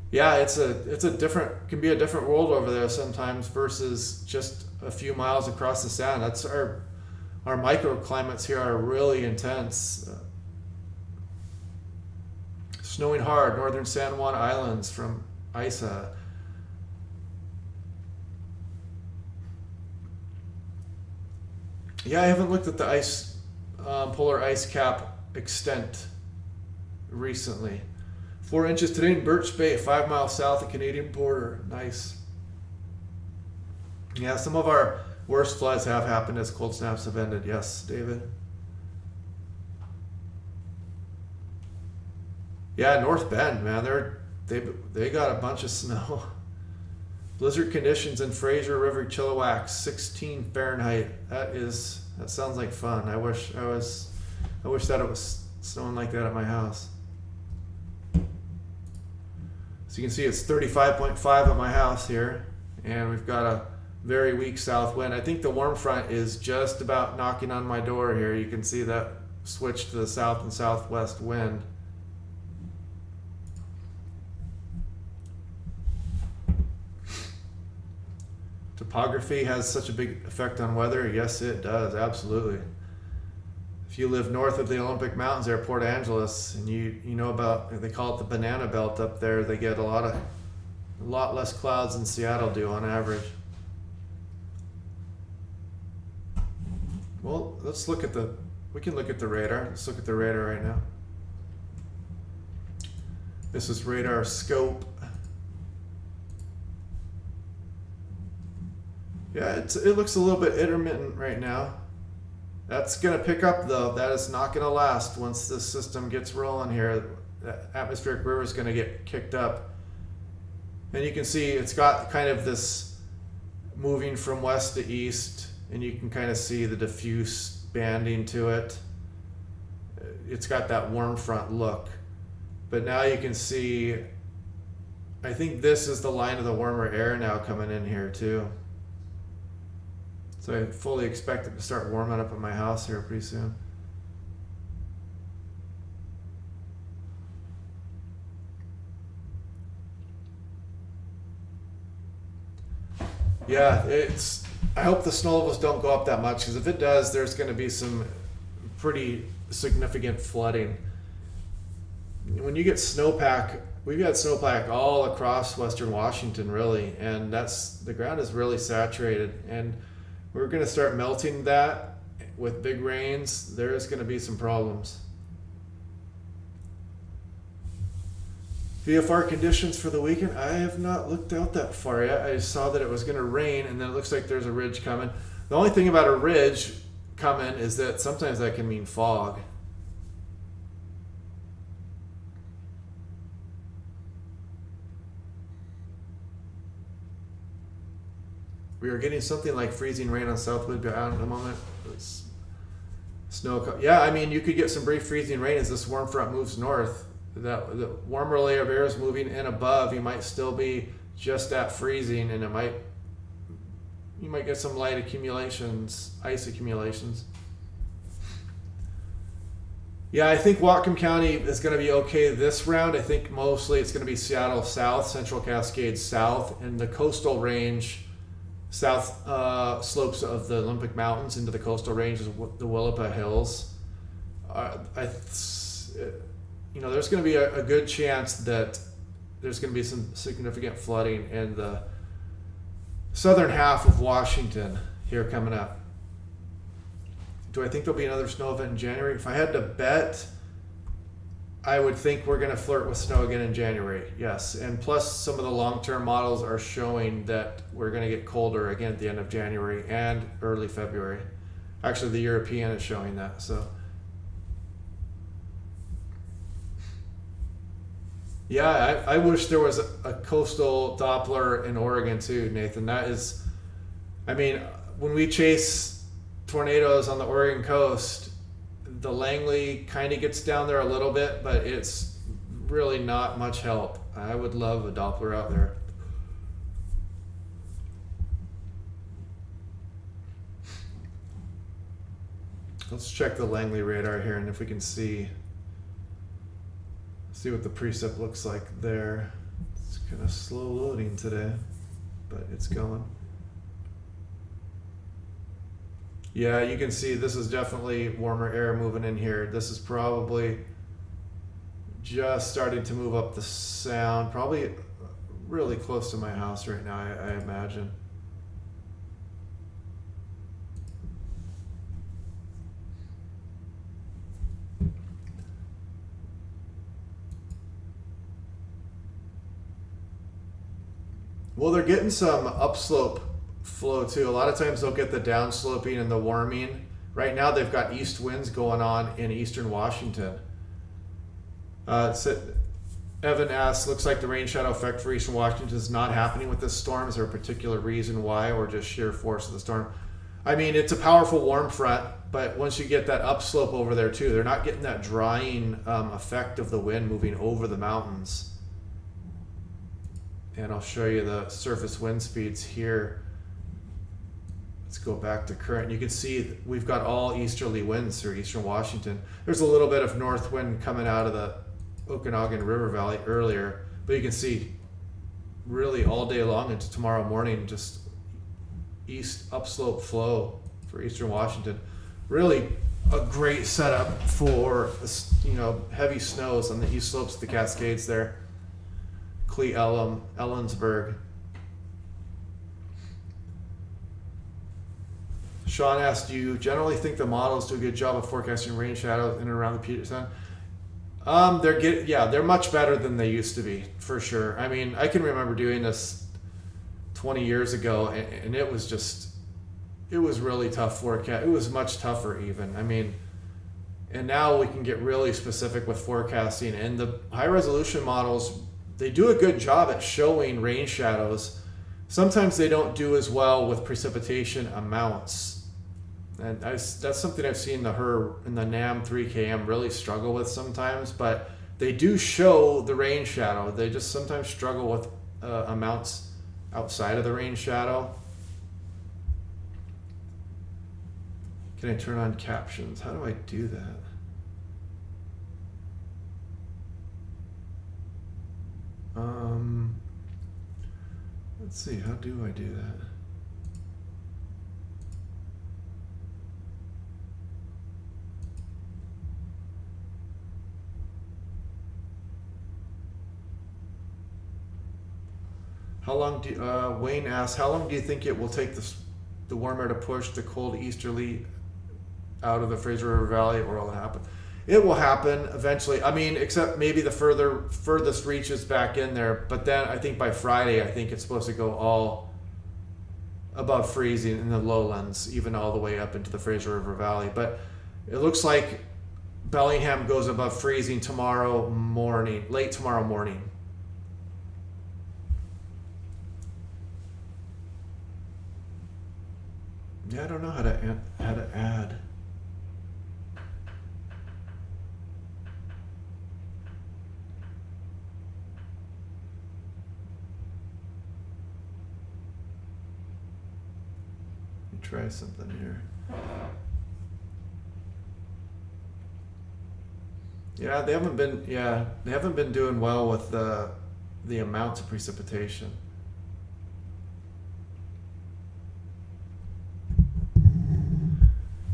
Yeah, it's a different, can be a different world over there sometimes versus just a few miles across the sound. That's our microclimates here are really intense. Snowing hard, northern San Juan Islands from Isa. Yeah, I haven't looked at the ice, polar ice cap extent recently. 4 inches today in Birch Bay, 5 miles south of Canadian border. Nice. Yeah, some of our worst floods have happened as cold snaps have ended. Yes, David. Yeah, North Bend, man, they got a bunch of snow. Blizzard conditions in Fraser River, Chilliwack, 16 Fahrenheit. That sounds like fun. I wish that it was snowing like that at my house. So you can see it's 35.5 at my house here, and we've got a very weak south wind. I think the warm front is just about knocking on my door here. You can see that switch to the south and southwest wind. Topography has such a big effect on weather. Yes, it does. Absolutely. If you live north of the Olympic Mountains there, Port Angeles, and you know about, they call it the banana belt up there, they get a lot less clouds than Seattle do on average. Well, we can look at the radar. Let's look at the radar right now. This is radar scope. Yeah, it looks a little bit intermittent right now. That's going to pick up though. That is not going to last once this system gets rolling here. The atmospheric river is going to get kicked up. And you can see it's got kind of this moving from west to east, and you can kind of see the diffuse banding to it. It's got that warm front look. But now you can see, I think this is the line of the warmer air now coming in here too. So I fully expect it to start warming up at my house here pretty soon. Yeah, I hope the snow levels don't go up that much, because if it does, there's going to be some pretty significant flooding. When you get snowpack, we've got snowpack all across western Washington really, and the ground is really saturated, and we're going to start melting that with big rains. There's going to be some problems. VFR conditions for the weekend. I have not looked out that far yet. I saw that it was going to rain, and then it looks like there's a ridge coming. The only thing about a ridge coming is that sometimes that can mean fog. We are getting something like freezing rain on Southwood out at the moment. It's yeah, I mean, you could get some brief freezing rain as this warm front moves north. The warmer layer of air is moving in above. You might still be just at freezing, and you might get some light accumulations, ice accumulations. Yeah, I think Whatcom County is going to be okay this round. I think mostly it's going to be Seattle south, Central Cascades south, and the coastal range, south slopes of the Olympic Mountains into the coastal range is the Willapa Hills. There's going to be a good chance that there's going to be some significant flooding in the southern half of Washington here coming up. Do I think there'll be another snow event in January? If I had to bet, I would think we're going to flirt with snow again in January. Yes, and plus some of the long-term models are showing that we're going to get colder again at the end of January and early February. Actually, the European is showing that. So, yeah, I wish there was a coastal Doppler in Oregon too, Nathan. That is, I mean, when we chase tornadoes on the Oregon coast, the Langley kind of gets down there a little bit, but it's really not much help. I would love a Doppler out there. Let's check the Langley radar here, and if we can see what the precip looks like there. It's kind of slow loading today, but it's going. Yeah, you can see this is definitely warmer air moving in here. This is probably just starting to move up the sound, probably really close to my house right now, I imagine. Well, they're getting some upslope flow too. A lot of times they'll get the downsloping and the warming. Right now they've got east winds going on in eastern Washington. Evan asks, looks like the rain shadow effect for eastern Washington is not happening with this storm. Is there a particular reason why, or just sheer force of the storm? I mean, it's a powerful warm front, but once you get that upslope over there too, they're not getting that drying effect of the wind moving over the mountains. And I'll show you the surface wind speeds here. Let's go back to current. You can see we've got all easterly winds through eastern Washington. There's a little bit of north wind coming out of the Okanagan River Valley earlier, but you can see really all day long into tomorrow morning, just east upslope flow for eastern Washington. Really a great setup for, you know, heavy snows on the east slopes of the Cascades there. Cle Elum, Ellensburg. Sean asked, do you generally think the models do a good job of forecasting rain shadows in and around the Puget Sound? They're much better than they used to be, for sure. I mean, I can remember doing this 20 years ago, and it was really tough forecast. It was much tougher even. I mean, and now we can get really specific with forecasting, and the high resolution models, they do a good job at showing rain shadows. Sometimes they don't do as well with precipitation amounts. And that's something I've seen the HER and the NAM 3KM really struggle with sometimes, but they do show the rain shadow. They just sometimes struggle with amounts outside of the rain shadow. Can I turn on captions? How do I do that? Let's see, how do I do that? How long do Wayne asks, how long do you think it will take the warm air to push the cold easterly out of the Fraser River Valley, or will it happen? It will happen eventually. I mean, except maybe the furthest reaches back in there. But then I think by Friday, I think it's supposed to go all above freezing in the lowlands, even all the way up into the Fraser River Valley. But it looks like Bellingham goes above freezing tomorrow morning, late tomorrow morning. Yeah, I don't know how to add. Try something here. Yeah, they haven't been doing well with the amounts of precipitation.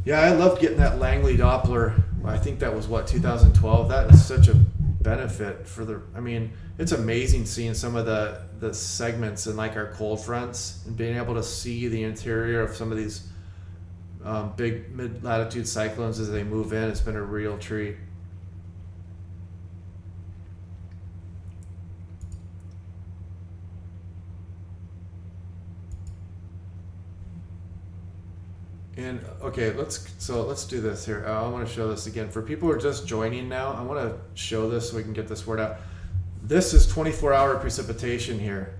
Yeah, I loved getting that Langley Doppler. I think that was 2012. That is such a benefit for I mean, it's amazing seeing some of the segments in like our cold fronts and being able to see the interior of some of these big mid-latitude cyclones as they move in. It's been a real treat. And okay, let's do this here. I want to show this again for people who are just joining now. I want to show this so we can get this word out. This is 24-hour precipitation here.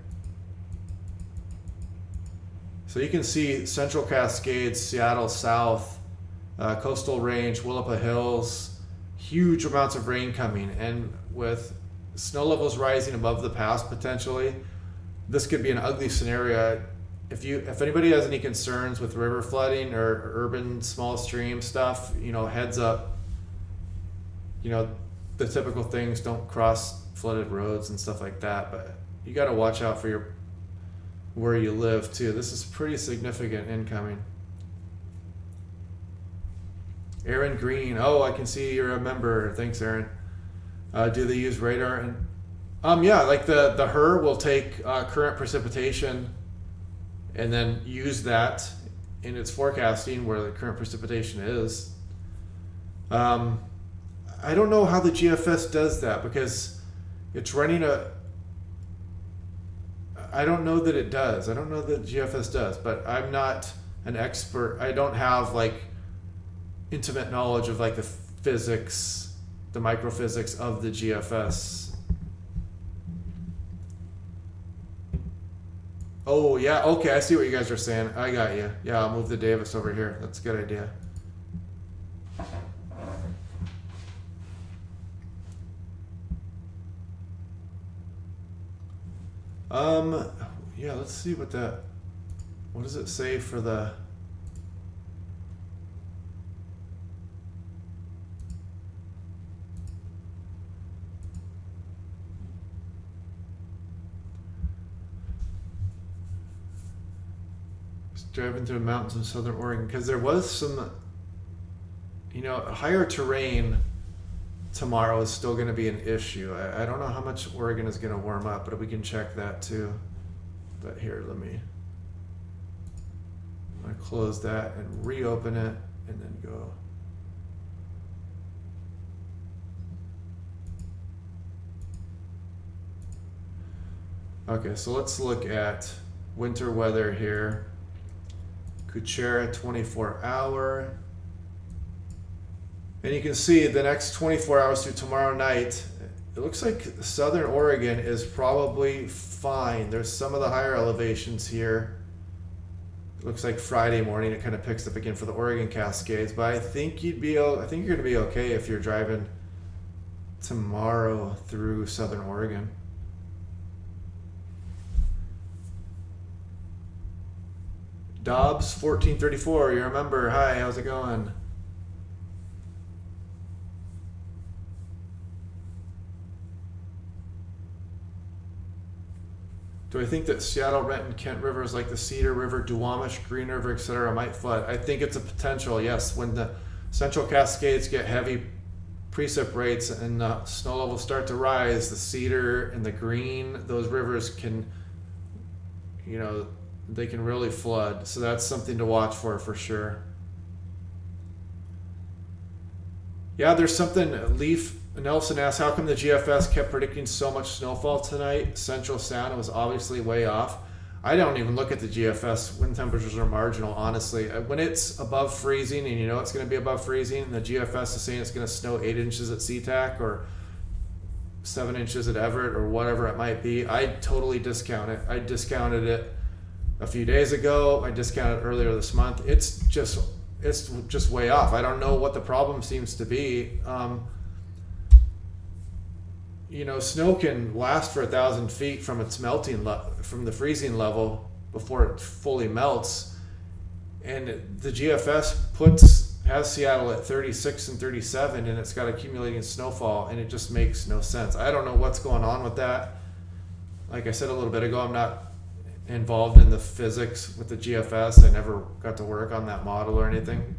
So you can see Central Cascades, Seattle South, Coastal Range, Willapa Hills, huge amounts of rain coming, and with snow levels rising above the pass potentially, this could be an ugly scenario. If anybody has any concerns with river flooding or urban small stream stuff, you know, heads up. You know, the typical things, don't cross flooded roads and stuff like that, but you got to watch out for where you live too. This is pretty significant incoming. Aaron Green, oh, I can see you're a member. Thanks, Aaron. Do they use radar? And yeah, like the HER will take current precipitation and then use that in its forecasting where the current precipitation is. I don't know how the GFS does that because it's running I don't know that it does. I don't know that GFS does, but I'm not an expert. I don't have like intimate knowledge of like the physics, the microphysics of the GFS. Oh, yeah. Okay, I see what you guys are saying. I got you. Yeah, I'll move the Davis over here. That's a good idea. Yeah, let's see what does it say for the... driving through the mountains of southern Oregon, because there was some, higher terrain tomorrow is still going to be an issue. I don't know how much Oregon is going to warm up, but we can check that too. But here, I'm going to close that and reopen it and then go. Okay, so let's look at winter weather here. Kuchera 24 hour. And you can see the next 24 hours through tomorrow night, it looks like southern Oregon is probably fine. There's some of the higher elevations here. It looks like Friday morning it kind of picks up again for the Oregon Cascades, but I think you're going to be okay if you're driving tomorrow through southern Oregon. Dobbs 1434, you're a member. Hi, how's it going? Do I think that Seattle, Renton, Kent rivers like the Cedar River, Duwamish, Green River, etc. might flood? I think it's a potential, yes. When the Central Cascades get heavy precip rates and the snow levels start to rise, the Cedar and the Green, those rivers can, they can really flood. So that's something to watch for sure. Yeah, there's something. Leaf Nelson asks, how come the GFS kept predicting so much snowfall tonight? Central Sound was obviously way off. I don't even look at the GFS. Wind temperatures are marginal, honestly. When it's above freezing and it's going to be above freezing, and the GFS is saying it's going to snow 8 inches at SeaTac or 7 inches at Everett or whatever it might be, I totally discount it. I discounted it a few days ago. I discounted it earlier this month. It's just way off. I don't know what the problem seems to be. Snow can last for 1,000 feet from its melting from the freezing level before it fully melts, and the GFS has Seattle at 36 and 37, and it's got accumulating snowfall, and it just makes no sense. I don't know what's going on with that. Like I said a little bit ago, I'm not involved in the physics with the GFS. I never got to work on that model or anything.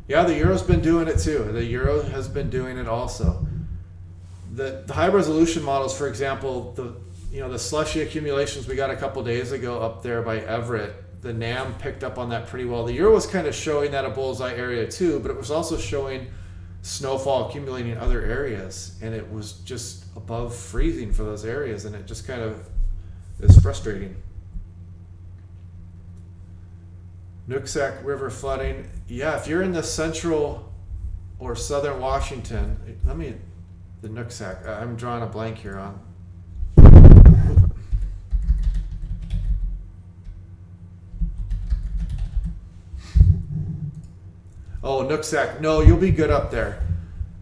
Yeah, the Euro's been doing it too. The Euro has been doing it also. The high resolution models, for example, the slushy accumulations we got a couple days ago up there by Everett, the NAM picked up on that pretty well. The Euro was kind of showing that a bullseye area too, but it was also showing snowfall accumulating in other areas, and it was just above freezing for those areas, and it just kind of is frustrating. Nooksack River flooding. Yeah, if you're in the central or southern Washington, the Nooksack, I'm drawing a blank here on. Oh, Nooksack. No, you'll be good up there.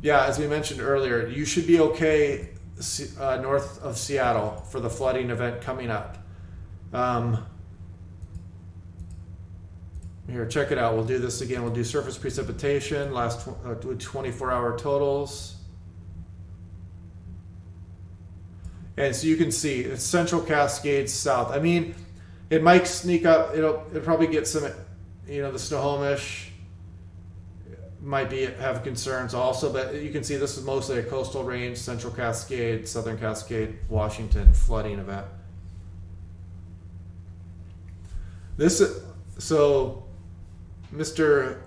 Yeah, as we mentioned earlier, you should be okay north of Seattle for the flooding event coming up. Here, check it out. We'll do this again. We'll do surface precipitation, last 24-hour totals. And so you can see it's Central Cascades south. I mean, it might sneak up. It'll probably get some, the Snohomish might have concerns also, but you can see this is mostly a coastal range, Central Cascade, Southern Cascade, Washington flooding event. So Mr.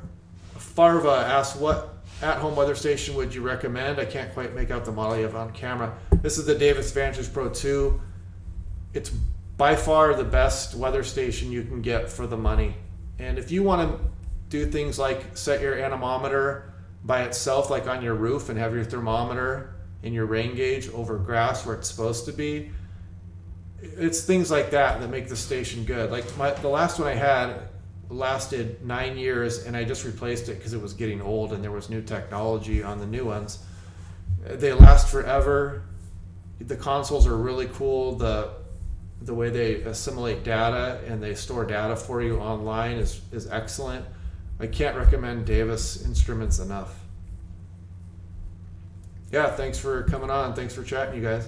Farva asked, what at-home weather station would you recommend? I can't quite make out the model you have on camera. This is the Davis Vantage Pro 2. It's by far the best weather station you can get for the money. And if you want to do things like set your anemometer by itself, like on your roof, and have your thermometer and your rain gauge over grass where it's supposed to be, it's things like that make the station good. Like the last one I had lasted 9 years, and I just replaced it because it was getting old and there was new technology on the new ones. They last forever. The consoles are really cool. The way they assimilate data and they store data for you online is excellent. I can't recommend Davis Instruments enough. Yeah, thanks for coming on. Thanks for chatting, you guys.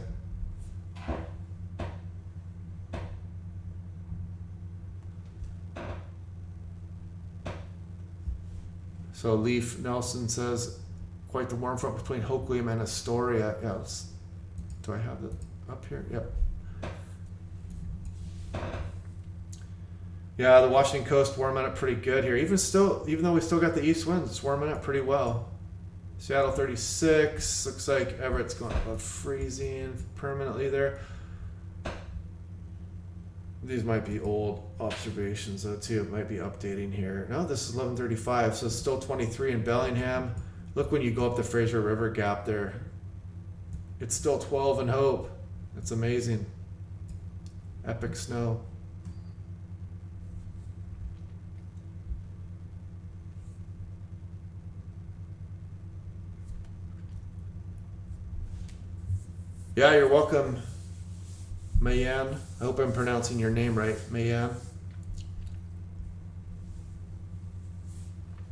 So Leaf Nelson says, quite the warm front between Hoquiam and Astoria. Yeah, do I have it up here? Yep. Yeah, the Washington coast warming up pretty good here. Even though we still got the east winds, it's warming up pretty well. Seattle 36. Looks like Everett's going above freezing permanently there. These might be old observations though too. It might be updating here. No, this is 11:35, so it's still 23 in Bellingham. Look when you go up the Fraser River Gap there. It's still 12 in Hope. It's amazing. Epic snow. Yeah, you're welcome, Mayan. I hope I'm pronouncing your name right, Mayan.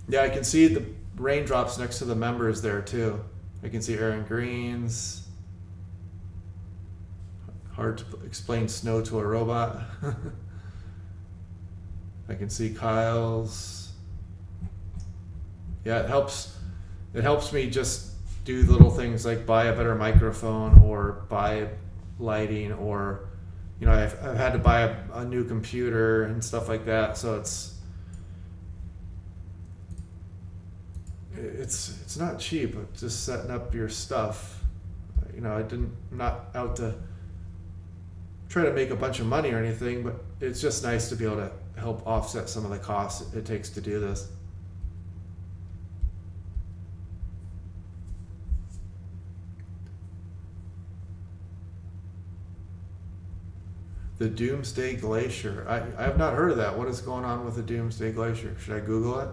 Yeah, I can see the raindrops next to the members there too. I can see Aaron Green's. Hard to explain snow to a robot. I can see Kyle's. Yeah, it helps. It helps me just do little things like buy a better microphone or buy lighting, or I've had to buy a new computer and stuff like that. So it's not cheap. Just setting up your stuff. I'm not out to try to make a bunch of money or anything, but it's just nice to be able to help offset some of the costs it takes to do this. The Doomsday Glacier. I have not heard of that. What is going on with the Doomsday Glacier? Should I Google it?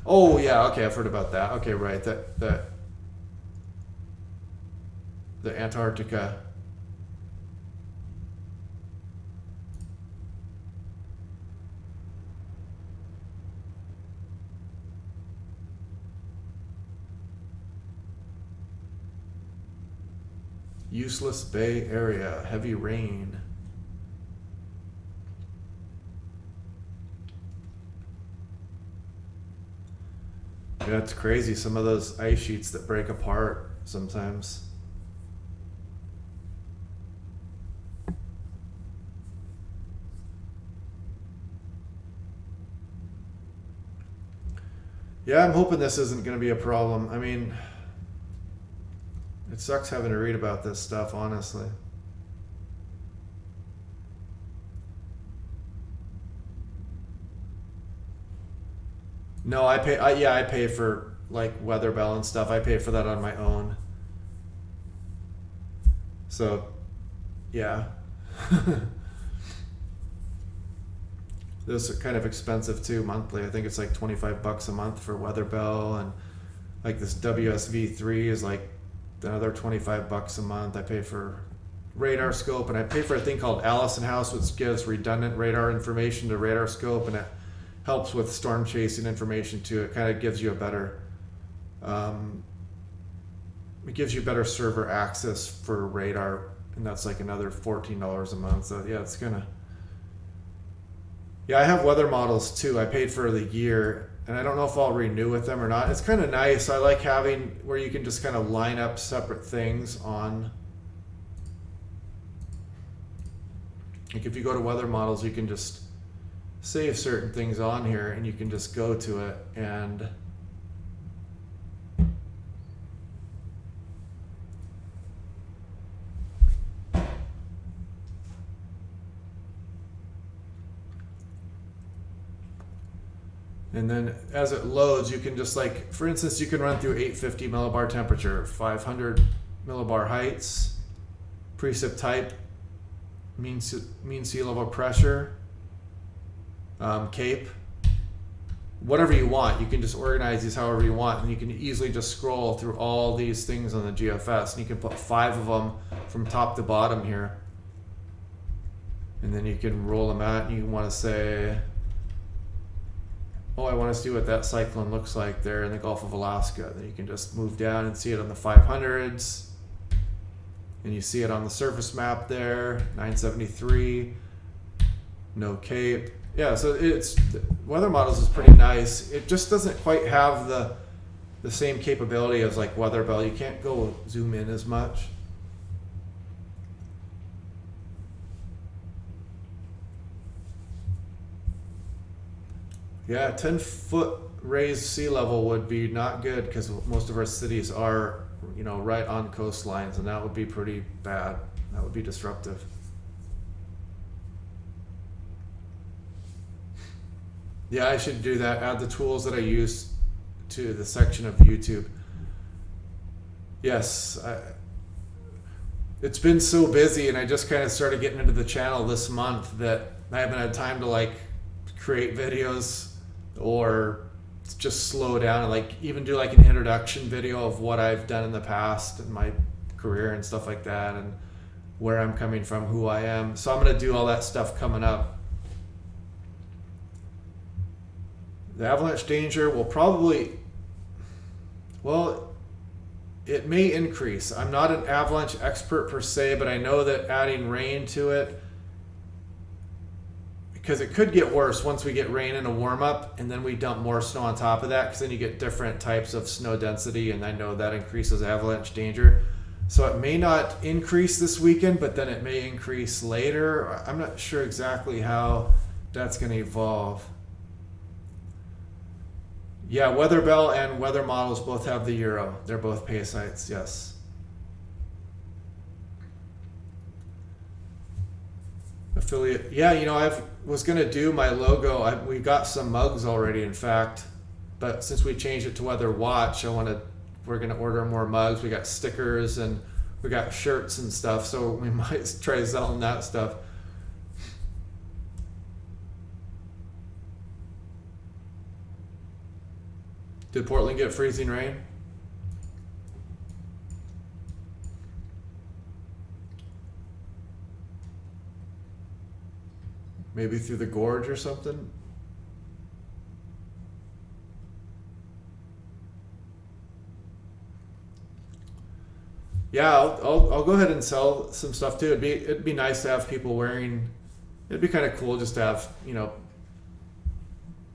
Oh yeah, okay, I've heard about that. Okay, right. The Antarctica. Useless Bay area, heavy rain. Yeah, it's crazy. Some of those ice sheets that break apart sometimes. Yeah, I'm hoping this isn't going to be a problem. I mean, it sucks having to read about this stuff, honestly. No, I pay for like Weather Bell and stuff. I pay for that on my own. So, yeah. Those are kind of expensive too, monthly. I think it's like $25 a month for Weather Bell, and like this WSV3 is like another $25 a month. I pay for radar scope, and I pay for a thing called Allison House, which gives redundant radar information to radar scope, and it helps with storm chasing information too. It kind of gives you a better server access for radar, and that's like another $14 a month. So yeah, it's gonna. Yeah, I have weather models too. I paid for the year, and I don't know if I'll renew with them or not. It's kind of nice. I like having where you can just kind of line up separate things on. Like if you go to weather models, you can just save certain things on here, and you can just go to it and then as it loads, you can just, like, for instance, you can run through 850 millibar temperature, 500 millibar heights, precip type, mean sea level pressure, CAPE, whatever you want. You can just organize these however you want, and you can easily just scroll through all these things on the GFS, and you can put 5 of them from top to bottom here, and then you can roll them out, and you want to say, oh, I want to see what that cyclone looks like there in the Gulf of Alaska. Then you can just move down and see it on the 500s. And you see it on the surface map there, 973, no cape. Yeah, so it's weather models is pretty nice. It just doesn't quite have the same capability as like Weather Bell. You can't go zoom in as much. Yeah, 10-foot raised sea level would be not good because most of our cities are, you know, right on coastlines, and that would be pretty bad. That would be disruptive. Yeah, I should do that. Add the tools that I use to the section of YouTube. Yes, it's been so busy, and I just kind of started getting into the channel this month that I haven't had time to like create videos or just slow down and like even do like an introduction video of what I've done in the past in my career and stuff like that, and where I'm coming from, who I am. So I'm going to do all that stuff coming up. The avalanche danger will probably, well, it may increase. I'm not an avalanche expert per se, but I know that adding rain to it, because it could get worse once we get rain in a warm up and then we dump more snow on top of that, because then you get different types of snow density, and I know that increases avalanche danger. So it may not increase this weekend, but then it may increase later. I'm not sure exactly how that's going to evolve. Yeah, Weather Bell and Weather Models both have the Euro. They're both pay sites, yes. Affiliate, yeah, you know, I was going to do my logo. We got some mugs already, in fact, but since we changed it to Weather Watch, we're going to order more mugs. We got stickers and we got shirts and stuff, so we might try selling that stuff. Did Portland get freezing rain? Maybe through the gorge or something? Yeah, I'll go ahead and sell some stuff too. It'd be nice to have people wearing. It'd be kind of cool just to have, you know,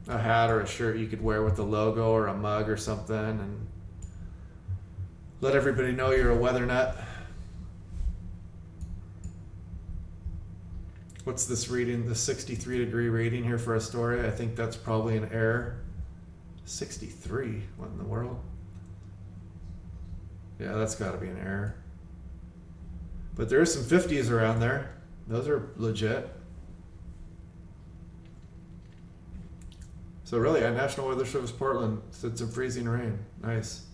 a hat or a shirt you could wear with the logo, or a mug or something, and let everybody know you're a weather nut. What's this reading? The 63-degree reading here for Astoria. I think that's probably an error. 63? What in the world? Yeah, that's got to be an error. But there are some 50s around there. Those are legit. So really, at National Weather Service Portland, said some freezing rain. Nice.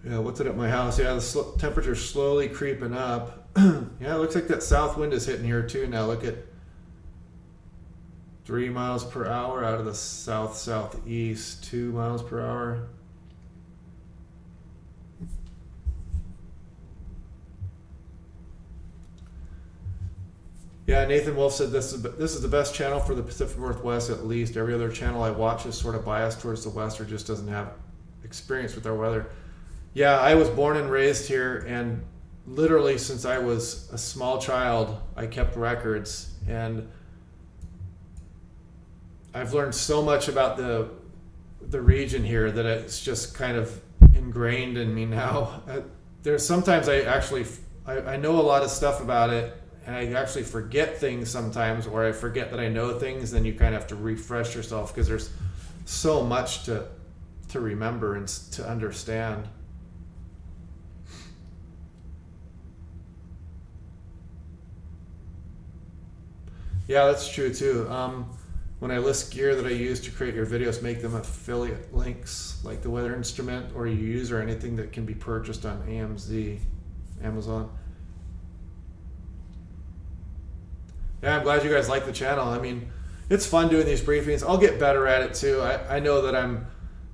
Yeah, what's it at my house? Yeah, the temperature's slowly creeping up. Yeah, it looks like that south wind is hitting here too now. Look at 3 miles per hour out of the south-southeast, 2 miles per hour. Yeah, Nathan Wolf said this is the best channel for the Pacific Northwest, at least. Every other channel I watch is sort of biased towards the West, or just doesn't have experience with our weather. Yeah, I was born and raised here, and literally since I was a small child, I kept records, and I've learned so much about the region here that it's just kind of ingrained in me now. There's sometimes I know a lot of stuff about it, and I actually forget things sometimes, or I forget that I know things. Then you kind of have to refresh yourself, because there's so much to remember and to understand. Yeah, that's true too. When I list gear that I use to create your videos, make them affiliate links, like the weather instrument or you use, or anything that can be purchased on Amazon. Yeah, I'm glad you guys like the channel. I mean, it's fun doing these briefings. I'll get better at it too. I know that I'm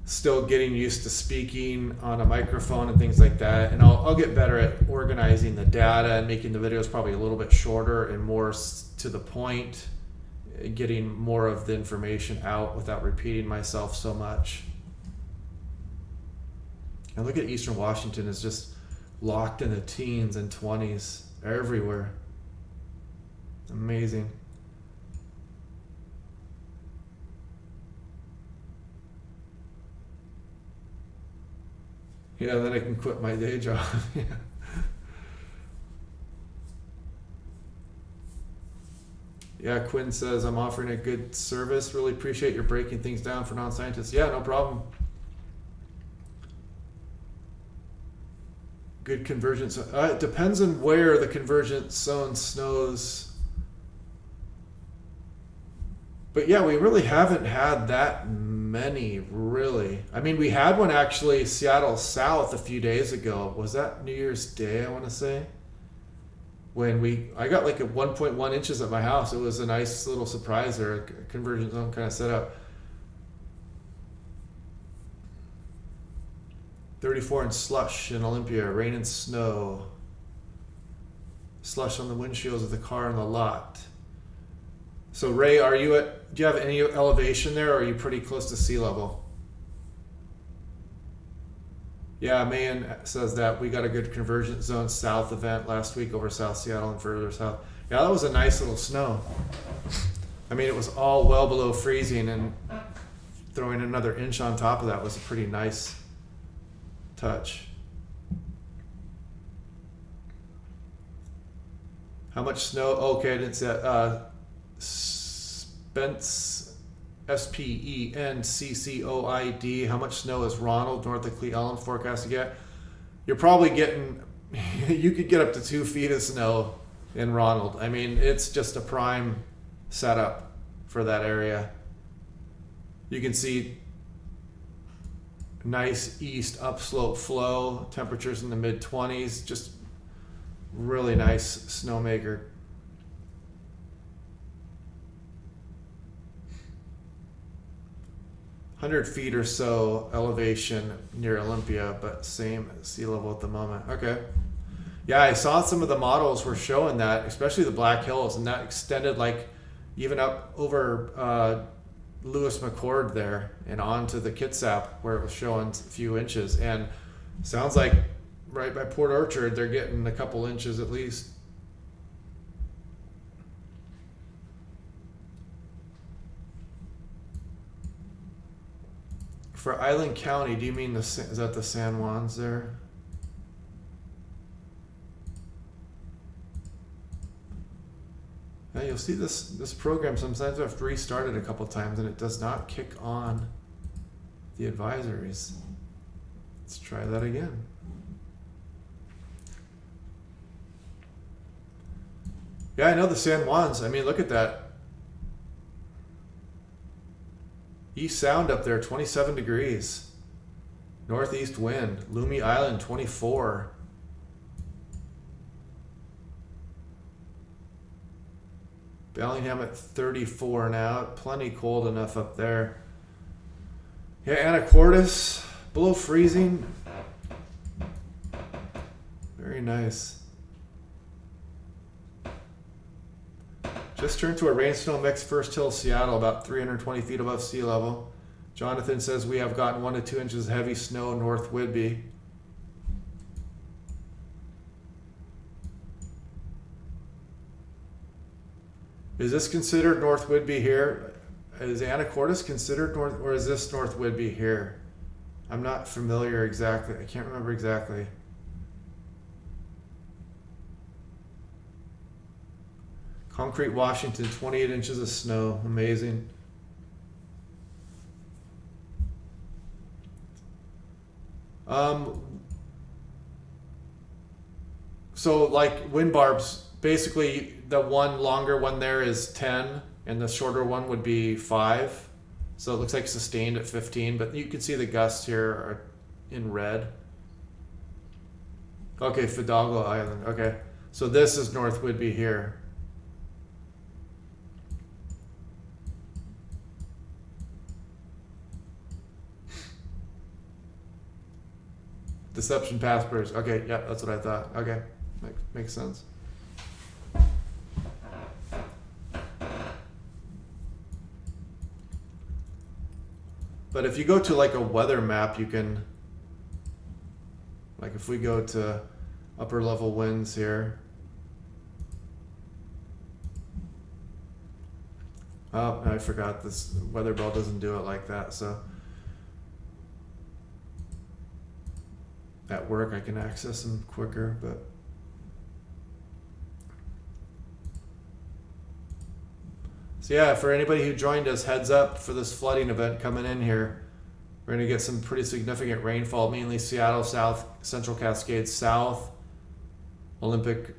still getting used to speaking on a microphone and things like that, and I'll get better at organizing the data and making the videos probably a little bit shorter and more to the point, getting more of the information out without repeating myself so much. And look at Eastern Washington is just locked in the teens and 20s everywhere. Amazing. Yeah, then I can quit my day job. Yeah. Yeah, Quinn says, I'm offering a good service. Really appreciate your breaking things down for non-scientists. Yeah, no problem. Good convergence. It depends on where the convergence zone snows. But yeah, we really haven't had that many, really. I mean, we had one actually, Seattle South, a few days ago. Was that New Year's Day, I want to say? When I got like a 1.1 inches at my house. It was a nice little surprise there, a convergence zone kind of set up. 34 in slush in Olympia, rain and snow. Slush on the windshields of the car in the lot. So Ray, do you have any elevation there, or are you pretty close to sea level? Yeah, Mayan says that we got a good convergence zone south event last week over South Seattle and further south. Yeah, that was a nice little snow. I mean, it was all well below freezing, and throwing another inch on top of that was a pretty nice touch. How much snow? Okay, I didn't say that. Spence, SPENCCOID. How much snow is Ronald north of Cle Elum forecast to get? You're probably getting, you could get up to 2 feet of snow in Ronald. I mean, it's just a prime setup for that area. You can see nice east upslope flow, temperatures in the mid 20s, just really nice snowmaker. "100 feet or so elevation near Olympia, but same sea level at the moment." Okay. Yeah, I saw some of the models were showing that, especially the Black Hills, and that extended like even up over Lewis McCord there and onto the Kitsap, where it was showing a few inches. And sounds like right by Port Orchard, they're getting a couple inches at least. For Island County, do you mean is that the San Juans there? Yeah, you'll see this program sometimes I've restarted a couple times and it does not kick on the advisories. Let's try that again. Yeah, I know the San Juans. I mean, look at that. East Sound up there, 27 degrees. Northeast wind. Loomy Island, 24. Bellingham at 34 now. Plenty cold enough up there. Yeah, Anacortes, below freezing. Very nice. Just turned to a rain snow mix, First Hill, Seattle, about 320 feet above sea level. Jonathan says we have gotten 1 to 2 inches of heavy snow north Whidbey. Is this considered North Whidbey here? Is Anacortes considered north, or is this North Whidbey here? I'm not familiar exactly. I can't remember exactly. Concrete, Washington, 28 inches of snow. Amazing. So like wind barbs, basically the one longer one there is 10 and the shorter one would be 5. So it looks like sustained at 15, but you can see the gusts here are in red. Okay, Fidalgo Island. Okay, so this is North Whidbey here. Deception Passbridge. Okay, yeah, that's what I thought. Okay, makes sense. But if you go to like a weather map, you can Like if we go to upper level winds here. Oh, I forgot this weather bell doesn't do it like that. So at work I can access them quicker, but so yeah, for anybody who joined us, heads up for this flooding event coming in here. We're going to get some pretty significant rainfall, mainly Seattle, South, Central Cascades, South, Olympic,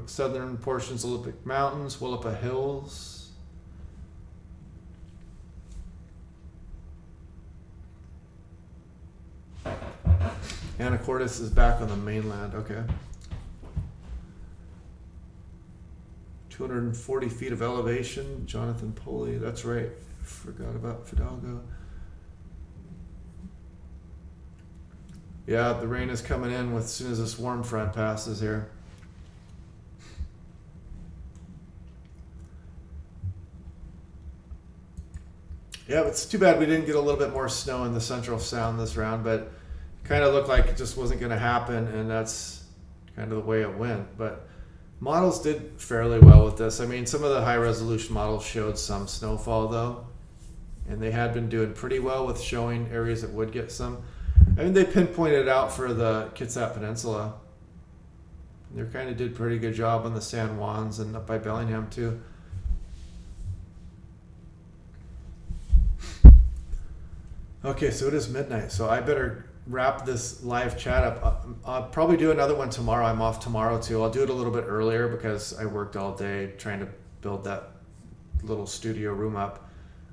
southern portions, Olympic Mountains, Willapa Hills. Anacortes is back on the mainland, okay. 240 feet of elevation, Jonathan Poley, that's right. Forgot about Fidalgo. Yeah, the rain is coming in as soon as this warm front passes here. Yeah, it's too bad we didn't get a little bit more snow in the Central Sound this round, but it kind of looked like it just wasn't going to happen, and that's kind of the way it went. But models did fairly well with this. I mean, some of the high resolution models showed some snowfall though, and they had been doing pretty well with showing areas that would get some. I mean, they pinpointed out for the Kitsap Peninsula. They kind of did a pretty good job on the San Juans and up by Bellingham too. Okay, so it is midnight, so I better wrap this live chat up. I'll probably do another one tomorrow. I'm off tomorrow too. I'll do it a little bit earlier because I worked all day trying to build that little studio room up.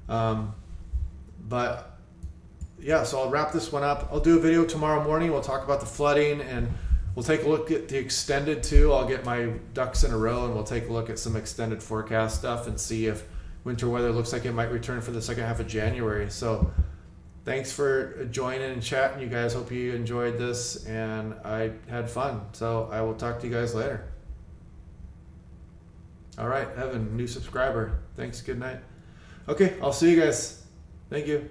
But yeah, so I'll wrap this one up. I'll do a video tomorrow morning. We'll talk about the flooding and we'll take a look at the extended too. I'll get my ducks in a row and we'll take a look at some extended forecast stuff and see if winter weather looks like it might return for the second half of January. So thanks for joining and chatting, you guys. Hope you enjoyed this and I had fun. So I will talk to you guys later. All right, Evan, new subscriber. Thanks, good night. Okay, I'll see you guys. Thank you.